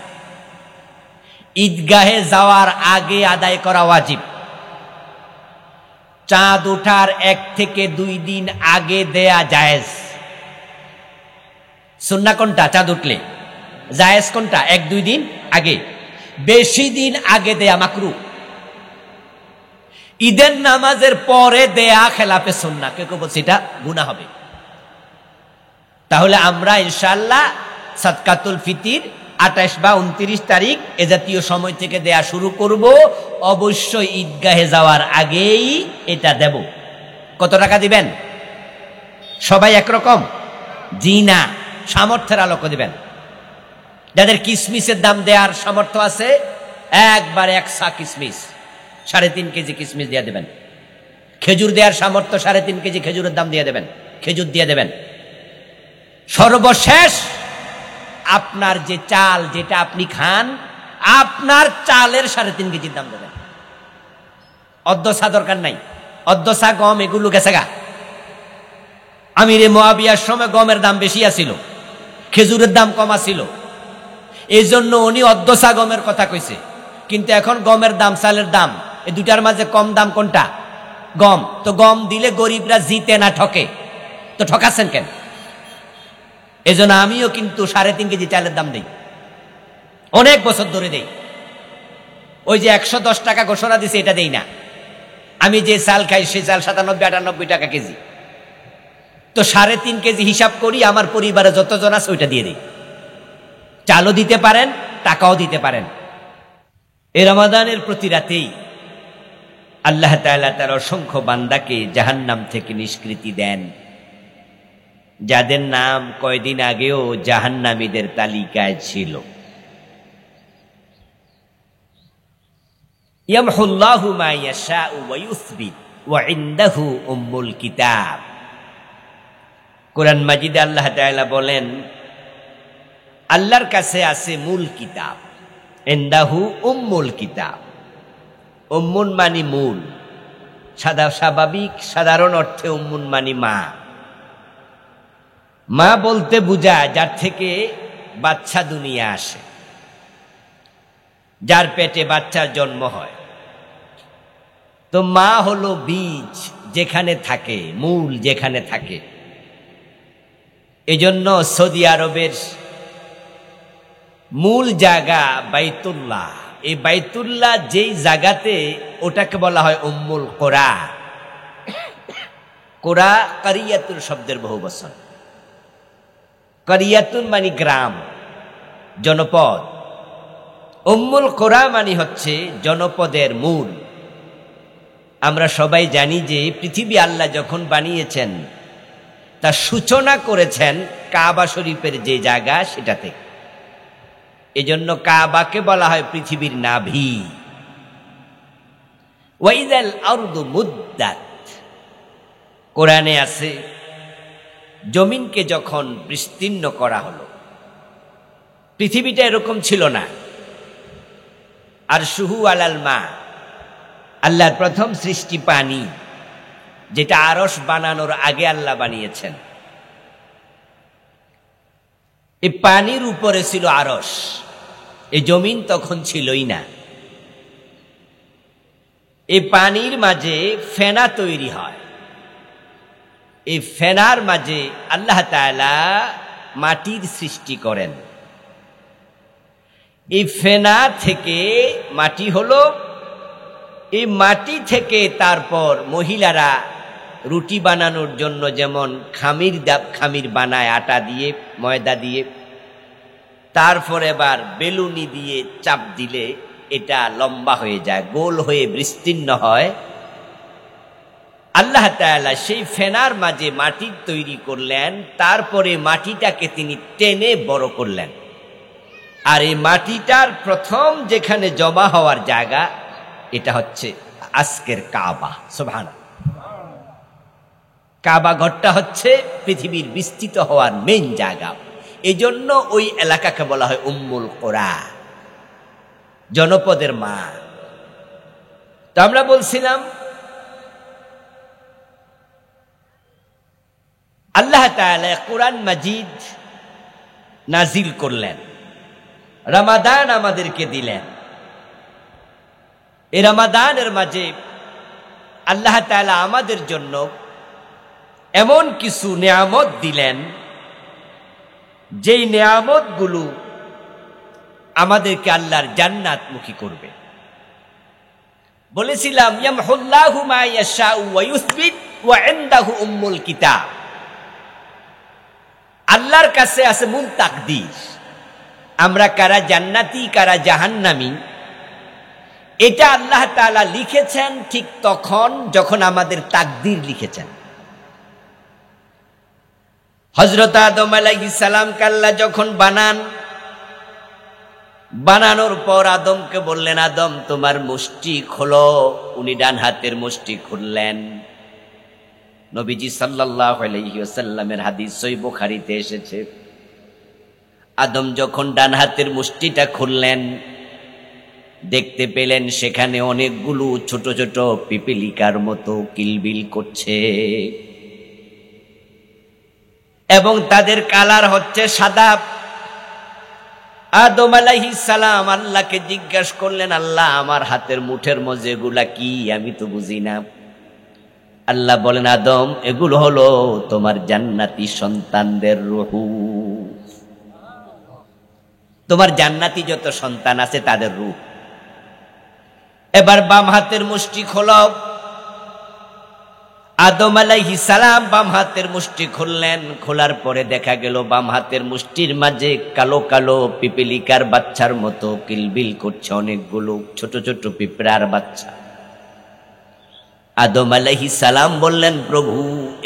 [SPEAKER 1] ঈদগাহে যাওয়ার আগে আদায় করা ওয়াজিব। চাঁদ ওঠার 1 থেকে 2 দিন আগে দেয়া জায়েজ। সুন্নাহ কোনটা? চাঁদ উঠলে। জায়েজ কোনটা? 1-2 দিন আগে। বেশি দিন আগে দেয়া মাকরুহ। ঈদের নামাজের পরে দেয়া খেলাফে সুন্নাহ, কেউ কেউ বলছে এটা গুনাহ হবে। তাহলে আমরা ইনশাআল্লাহ সাদকাতুল ফিতির 28 বা 29 তারিখ এ জাতীয় সময় থেকে দেয়া শুরু করব। অবশ্যই ঈদগাহে যাওয়ার আগেই এটা দেব। কত টাকা দিবেন? সবাই একরকম? জি না, সামর্থ্যের আলোকে দিবেন। যাদের কিসমিসের দাম দেওয়ার সামর্থ্য আছে, একবার 1 সা কিসমিস, 3.5 কেজি কিসমিস দিয়ে দেবেন। খেজুর দেওয়ার সামর্থ্য, 3.5 কেজি খেজুরের দাম দিয়ে দেবেন, খেজুর দিয়ে দেবেন। সর্বশেষ আপনার যে চাল, যেটা আপনি খান, আপনার চালের 3.5 কেজির দাম দেবেন। অর্ধসা দরকার নাই, অর্ধসা গম এগুলো গেছে গা। আমিরে মুয়াবিয়ার সময় গমের দাম বেশি আছিল, খেজুরের দাম কম আছিল। এই জন্য উনি অর্ধসা গমের কথা কইছে। কিন্তু এখন গমের দাম, চালের দাম, এই দুটার মাঝে কম দাম কোনটা? গম। তো গম দিলে গরিবরা জিতে না ঠকে? তো ঠকাচ্ছেন কেন? এজন্য আমিও কিন্তু 3.5 কেজি চালের দাম দেই, অনেক বছর ধরে দেই। ওই যে 110 টাকা ঘোষণা দিছে এটা দেই না। আমি যে চাল খাই সেই চাল 97-98 টাকা কেজি। তো 3.5 কেজি হিসাব করি, আমার পরিবারে যতজন আছে ওইটা দিয়ে দিই। চালও দিতে পারেন, টাকাও দিতে পারেন। এই রমাদানের প্রতি রাতেই আল্লাহ তাআলা তার অসংখ্য বান্দাকে জাহান্নাম থেকে নিষ্কৃতি দেন, যাদের নাম কয়দিন আগেও জাহান্নামীদের তালিকায় ছিল। ইয়ামহুল্লাহু মা ইয়াশাউ ওয়া ইউসবিত ওয়া ইনদাহু উম্মুল কিতাব। কোরআন মাজিদে আল্লাহ তাআলা বলেন, আল্লাহর কাছে আছে মূল কিতাব, ইনদাহু উম্মুল কিতাব। উম্মুন মানি মূল, স্বাভাবিক সাধারণ অর্থে উম্মুন মানি মা। মা বলতে বোঝায় যার থেকে বাচ্চা দুনিয়া আসে, যার পেটে বাচ্চার জন্ম হয়। তো মা হলো বীজ যেখানে থাকে, মূল যেখানে থাকে। এজন্য সৌদি আরবের মূল জায়গা বাইতুল্লাহ। এই বাইতুল্লাহ যেই জায়গাতে, ওটাকে বলা হয় উম্মুল কোরা। কোরা কারিয়াতুল শব্দের বহু বচন। কারিয়াতুন মানে গ্রাম, জনপদ। উম্মুল কোরা মানে হচ্ছে জনপদের মূল। আমরা সবাই জানি যে পৃথিবী আল্লাহ যখন বানিয়েছেন, তার সূচনা করেছেন কাবা শরীফের যে জায়গা সেটাতে। এজন্য কাবাকে বলা হয় পৃথিবীর নাভি। ওয়াইদাল আরদু মুদ্দাত, কোরআনে আছে জমিনকে যখন বিস্তীর্ণ করা হলো। পৃথিবীটা এরকম ছিল না। আর শুহু আলাল মা, আল্লাহর প্রথম সৃষ্টি পানি, যেটা আরশ বানানোর আগে আল্লাহ বানিয়েছেন। এই পানির উপরে ছিল আরশ, এই জমিন তখন ছিলই না। এই পানির মাঝে ফেনা তৈরি হয়। এই ফেনার মাঝে আল্লাহ তাআলা মাটির সৃষ্টি করেন। এই ফেনা থেকে মাটি হলো, এই মাটি থেকে তারপর মহিলারা রুটি বানানোর জন্য যেমন খামির বানায় আটা দিয়ে, ময়দা দিয়ে, তারপর এবার বেলুনি দিয়ে চাপ দিলে এটা লম্বা হয়ে যায়, গোল হয়ে বিস্তীর্ণ হয়। আল্লাহ তাআলা সেই ফেনার মাঝে মাটির তৈরি করলেন, তারপরে মাটিটাকে তিনি টেনে বড় করলেন। আর এই মাটিটার প্রথম যেখানে জমা হওয়ার জায়গা, এটা হচ্ছে আজকের কাবা। সুবহানাল্লাহ। কাবা ঘরটা হচ্ছে পৃথিবীর বিস্তৃত হওয়ার মেইন জায়গা। এই জন্য ওই এলাকাকে বলা হয় উম্মুল কোরা, জনপদের মা। তো আমরা বলছিলাম আল্লাহ তাআলা কোরআন মাজিদ নাজিল করলেন, রমাদান আমাদেরকে দিলেন। এই রমাদানের মাঝে আল্লাহ তাআলা আমাদের জন্য এমন কিছু নেয়ামত দিলেন, যেই নেয়ামতগুলো আমাদেরকে আল্লাহর জান্নাতমুখী করবে। বলেছিলাম ইয়ামহুল্লাহু মা ইয়াশাউ ওয়া ইউসবিত ওয়া ইনদাহু উম্মুল কিতাব। আল্লাহর কাছে আছে মূল তাকদীর। আমরা কারা জান্নাতি কারা জাহান্নামী, এটা আল্লাহ তাআলা লিখেছেন ঠিক তখন যখন আমাদের তাকদীর লিখেছেন। হযরত আদম আলাইহিস সালামকে আল্লাহ যখন বানানোর পর আদমকে বললেন, আদম তোমার মুষ্টি খোলো। উনি ডান হাতের মুষ্টি খুললেন। নবীজি সাল্লাল্লাহু আলাইহি ওয়াসাল্লামের হাদিস সহিহ বুখারীতে এসেছে, আদম যখন ডান হাতের মুষ্টিটা খুললেন, দেখতে পেলেন সেখানে অনেকগুলো ছোট ছোট পিপিলিকার মতো কিলবিল করছে, এবং তাদের কালার হচ্ছে সাদা। আদম আলাইহিস সালাম আল্লাহকে জিজ্ঞাসা করলেন, আল্লাহ আমার হাতের মুঠের মধ্যে এগুলা কি? আমি তো বুঝি না। আল্লাহ বলেন, আদম এগুলো হলো তোমার জান্নাতি সন্তানদের রূহ, তোমার জান্নাতি যত সন্তান আছে তাদের রূহ। এবার বাম হাতের মুষ্টি খোলো। আদম আলাইহিস সালাম বাম হাতের মুষ্টি খুললেন। খোলার পরে দেখা গেল বাম হাতের মুষ্টির মাঝে কালো কালো পিপিলিকার বাচ্চার মতো কিলবিল করছে অনেকগুলো ছোট ছোট পিঁপড়ার বাচ্চা। আদম আলাইহিস সালাম বললেন, প্রভু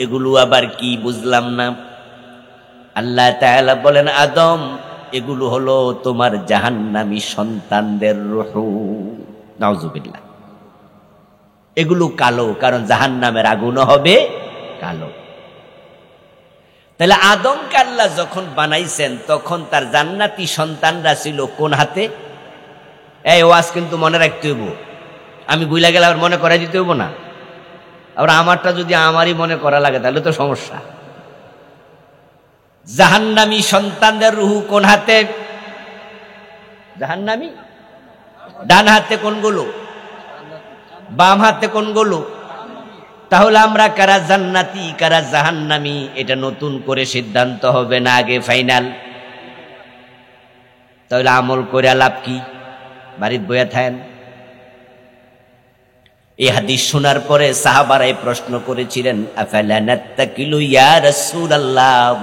[SPEAKER 1] এগুলো আবার কি? বুঝলাম না। আল্লাহ তাআলা বলেন, আদম এগুলো হলো তোমার জাহান্নামী সন্তানদের রূহ। নাউজুবিল্লাহ। এগুলো কালো, কারণ জাহান্নামের আগুন হবে কালো। তাহলে আদমকে আল্লাহ যখন বানাইছেন তখন তার জান্নাতি সন্তানরা ছিল কোন হাতে? এই ওয়াজ কিন্তু মনে রাখতে হইব, আমি বুইলা গেলে আবার মনে করাই দিতে হইব না। আবার আমারটা যদি আমারই মনে করা লাগে তাহলে তো সমস্যা। জাহান্নামী সন্তানদের রূহ কোন হাতে? জাহান্নামী ডান হাতে কোনগুলো? বাম হাতে কোনগুলো? তাহলে আমরা কারা জান্নাতি কারা জাহান্নামী এটা নতুন করে সিদ্ধান্ত হবে না, আগে ফাইনাল? তাহলে আমল করে লাভ কি? বাড়িতে বইয়া থাকেন। এই হাদিস শোনার পরে সাহাবারাই প্রশ্ন করেছিলেন, আফালা নাত্তাকিলু ইয়া রাসূলুল্লাহ,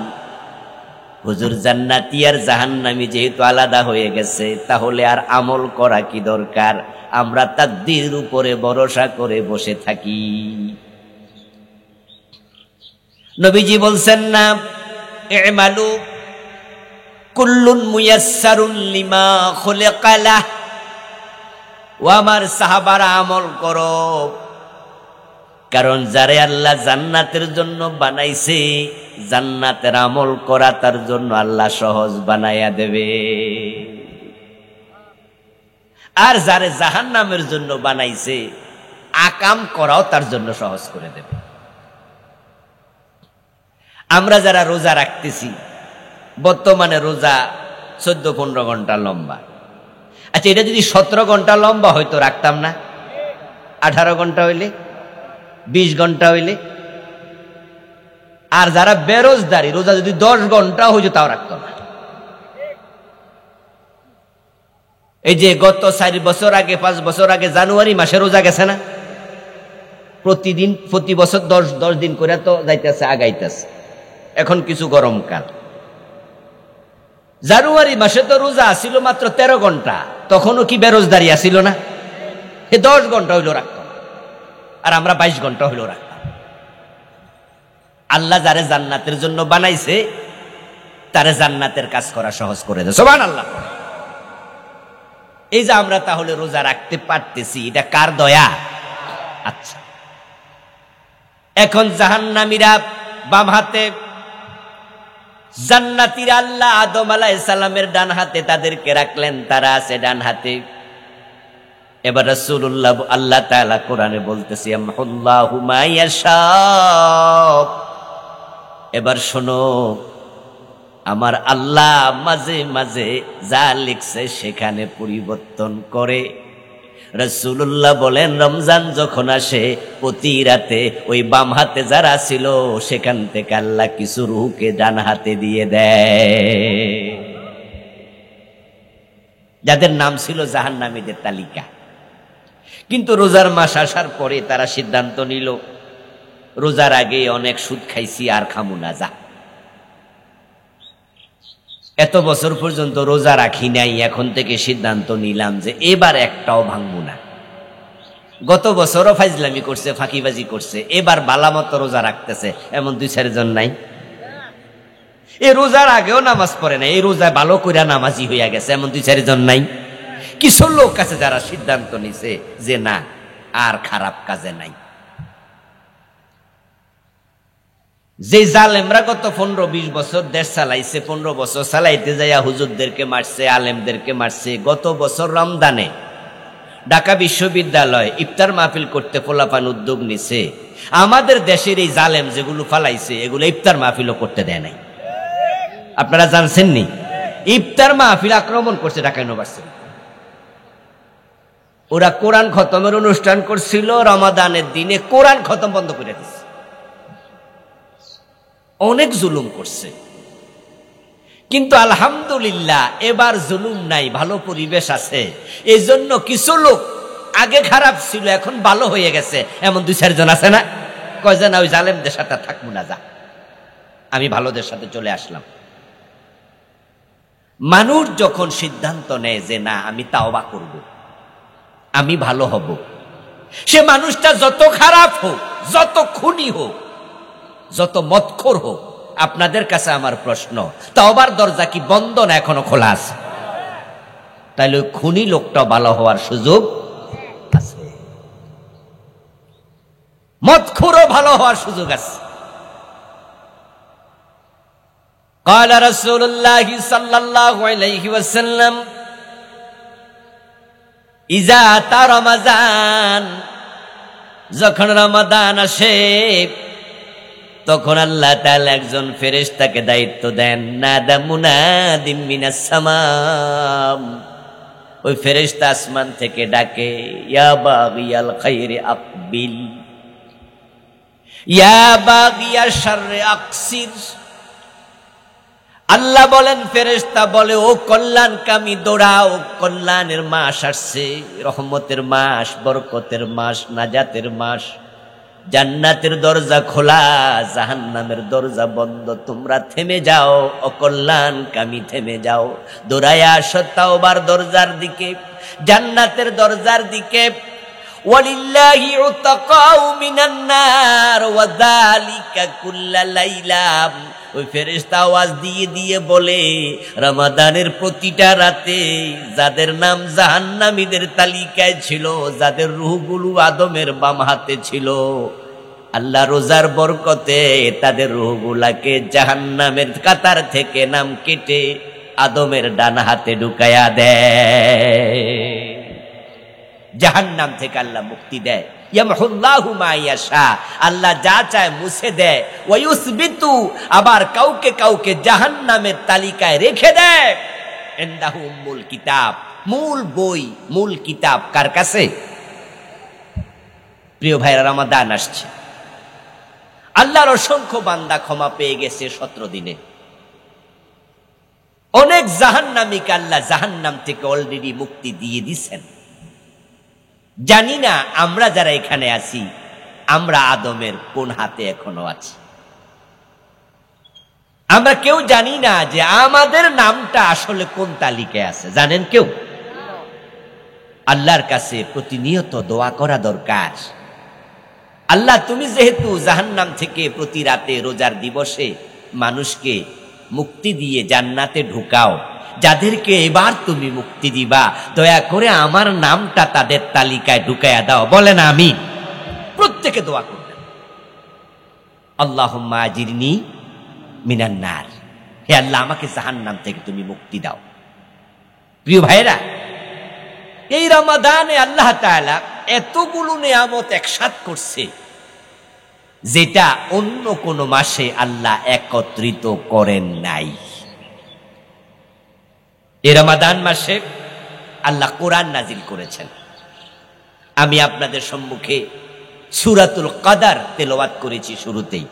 [SPEAKER 1] হুজুর জান্নাতি আর জাহান্নামী যেহেতু আলাদা হয়ে গেছে তাহলে আর আমল করা কি দরকার? আমরা তাকদীর উপরে ভরসা করে বসে থাকি। নবীজি বলছেন না, ইমালু কুল্লুন মুয়াসসারুন লিমা খুলিকা লাহ। ও আমার সাহাবারা আমল করো, কারণ যারে আল্লাহ জান্নাতের জন্য বানাইছে জান্নাতের আমল করা তার জন্য আল্লাহ সহজ বানাইয়া দেবে, আর যারে জাহান্নামের জন্য বানাইছে আকাম করাও তার জন্য সহজ করে দেবে। আমরা যারা রোজা রাখতেছি, বর্তমানে রোজা 14-15 ঘন্টা লম্বা। আচ্ছা, এটা যদি 17 ঘন্টা লম্বা হয়তো রাখতাম না? 18 ঘন্টা হইলে, 20 ঘন্টা হইলে? আর যারা বেরোজদারি, রোজা যদি 10 ঘন্টা হইতো তাও রাখতো না। এই যে গত 4 বছর আগে 5 বছর আগে জানুয়ারি মাসে রোজা গেছে না? প্রতিদিন প্রতি বছর 10 দিন করে তো যাইতেছে, আগাইতেছে। এখন কিছু গরমকাল, জানুয়ারি মাসে তো রোজা আসিল মাত্র 13 ঘন্টা, তখনও কি বেরোজদারি আসিল না? 10 ঘন্টা হইলো রাখতাম, আর আমরা 22 ঘন্টা হইলো রাখতাম। আল্লাহ যারে জান্নাতের জন্য বানাইছে তারে জান্নাতের কাজ করা সহজ করে দেয়। সুবহানাল্লাহ। এই যে আমরা তাহলে রোজা রাখতে পারতেছি, এটা কার দয়া? আচ্ছা, এখন জাহান্নামীরা বাম হাতে, জান্নাতীরা আল্লাহ আদম আলাইহিস সালামের ডান হাতে তাদেরকে রাখলেন, তারা আছে ডান হাতে। এবার রাসূলুল্লাহ আল্লাহ তাআলা কোরআনে বলতেছে, আমহুল্লাহু মা ইয়াশা। এবার শোনো, আমার আল্লাহ মাঝে মাঝে যা লিখছে সেখানে পরিবর্তন করে। রাসূলুল্লাহ বলেন, রমজান যখন আসে প্রতি রাতে ওই বাম হাতে যারা ছিল সেখান থেকে আল্লাহ কিছু রূহকে ডান হাতে দিয়ে দেয়, যাদের নাম ছিল জাহান্নামীদের তালিকা। কিন্তু রোজার মাস আসার পরে তারা সিদ্ধান্ত নিল, রোজার আগে অনেক সুদ খাইছি, আর খামু না, যা এত বছর পর্যন্ত রোজা রাখি নাই, এখন থেকে সিদ্ধান্ত নিলাম যে এবার একটাও ভাঙবো না। গত বছরও ফাইজলামি করছে, ফাঁকিবাজি করছে, এবার বালা মতো রোজা রাখতেছে, এমন 2-4 জন নাই? এই রোজার আগেও নামাজ পড়ে না, এই রোজায় ভালো করে নামাজি হইয়া গেছে, এমন 2-4 জন নাই? কিছু লোক আছে যারা সিদ্ধান্ত নিছে যে না, আর খারাপ কাজে নাই। যে জালেমরা গত 15-20 বছর দেশ চালাইছে, 15 বছর চালাইতে যাইয়া হুজুরদেরকে মারছে, আলেমদেরকে মারছে, গত বছর রমজানে ঢাকা বিশ্ববিদ্যালয় ইফতার মাহফিল করতে পোলাপান উদ্যোগ নিছে। আমাদের দেশের এই জালেম যেগুলো ফালাইছে এগুলো ইফতার মাহফিলও করতে দেয় নাই। আপনারা জানছেন নি? ইফতার মাহফিল আক্রমণ করছে ঢাকা ইউনিভার্সিটি। ওরা কোরআন খতমের অনুষ্ঠান করছিল রমাদানের দিনে, কোরআন খতম বন্ধ করে দিচ্ছে। অনেক জুলুম করছে, কিন্তু আলহামদুলিল্লাহ এবার জুলুম নাই, ভালো পরিবেশ আছে। এই জন্য কিছু লোক আগে খারাপ ছিল এখন ভালো হয়ে গেছে, এমন 2-4 জন আছে না, কয় যে না ওই জালেমদের সাথে থাকবো না, যা আমি ভালোদের সাথে চলে আসলাম। মানুষ যখন সিদ্ধান্ত নেয় যে না আমি তাওবা করব, আমি ভালো হব, সে মানুষটা যত খারাপ হোক, যত খুনি হোক, যত মদখোর হোক, আপনাদের কাছে আমার প্রশ্ন, তাওবার দরজা কি বন্ধ না এখনো খোলা আছে? তাইলে ওই খুনি লোকটা ভালো হওয়ার সুযোগ আছে, মদখোরও ভালো হওয়ার সুযোগ আছে। قال رسول الله صلى الله عليه وسلم إذا أتى رمضان, যখন রমাদান আসে তখন আল্লাহ তাআলা একজন ফেরেশতাকে দায়িত্ব দেন, নাদা মুনাদিম মিনাস সামাম, ওই ফেরেশতা আসমান থেকে ডাকে, ইয়া বাগিয়াল খায়রি আকবিল, ইয়া বাগিয়াশ শাররি আকসির। আল্লাহ বলেন, ফেরেশতা বলে, ও কল্যাণকামী দৌড়াও, কল্যাণের মাস আসছে, রহমতের মাস, বরকতের মাস, নাজাতের মাস, জান্নাতের দরজা খোলা, জাহান্নামের দরজা বন্ধ, তোমরা থেমে যাও, অকল্যাণকামী থেমে যাও, দৌড়ায়া আসো তাওবার দরজার দিকে, জান্নাতের দরজার দিকে। ওয়ালিল্লাহি উতাকাউ মিনান নার ওয়া যালিকা কুল্লা লাইলা। ওই ফেরেশতা আওয়াজ দিয়ে দিয়ে বলে, রমাদানের প্রতিটা রাতে যাদের নাম জাহান্নামীদের তালিকায় ছিল, যাদের রূহগুলো আদমের বাম হাতে ছিল, আল্লাহ রোজার বরকতে তাদের রূহগুলাকে জাহান্নামের কাতার থেকে নাম কেটে আদমের ডান হাতে ঢুকায়া দেয়। জাহান্নাম থেকে আল্লাহ মুক্তি দেয়। ইয়ামহুল্লাহু মা ইয়াশা, আল্লাহ যা চায় মুছে দেয়। ওয়া ইউসবিতু, আবার কাউকে কাউকে জাহান্নামের তালিকায় রেখে দেয়। ইনদাহু উম্মুল কিতাব, মূল বই, মূল কিতাব কার কাছে? প্রিয় ভাইরা, রমাদান আসছে, আল্লাহর অসংখ্য বান্দা ক্ষমা পেয়ে গেছে 17 দিনে। অনেক জাহান্নামীকে আল্লাহ জাহান্নাম থেকে অলরেডি মুক্তি দিয়ে দিয়েছেন। জানি না আমরা যারা এখানে আছি, আমরা আদমের কোন হাতে এখনো আছি। আমরা কেউ জানি না যে আমাদের নামটা আসলে কোন তালিকায় আছে, জানেন কেউ? আল্লাহর কাছে প্রতিনিয়ত দোয়া করা দরকার। আল্লাহ, তুমি যেহেতু জাহান্নাম থেকে প্রতি রাতে রোজার দিবসে মানুষকে মুক্তি দিয়ে জান্নাতে ঢুকাও, যাদেরকে এবার তুমি মুক্তি দিবা, দয়া করে আমার নামটা তাদের তালিকায় ঢুকাইয়া দাও। বলেন আমিন। প্রত্যেকে দোয়া করবেন, আল্লাহুম্মা আজিরনি মিনান নার, হে আল্লাহ আমাকে জাহান্নাম থেকে তুমি মুক্তি দাও। প্রিয় ভাইরা, এই রমাদানে আল্লাহ তাআলা এতগুলো নিয়ামত একসাথ করছে, যেটা অন্য কোন মাসে আল্লাহ একত্রিত করেন নাই। এই রমাদান মাসে আল্লাহ কোরআন নাজিল করেছেন। আমি আপনাদের সম্মুখে সূরাতুল কদর তেলাওয়াত করেছি শুরুতেই।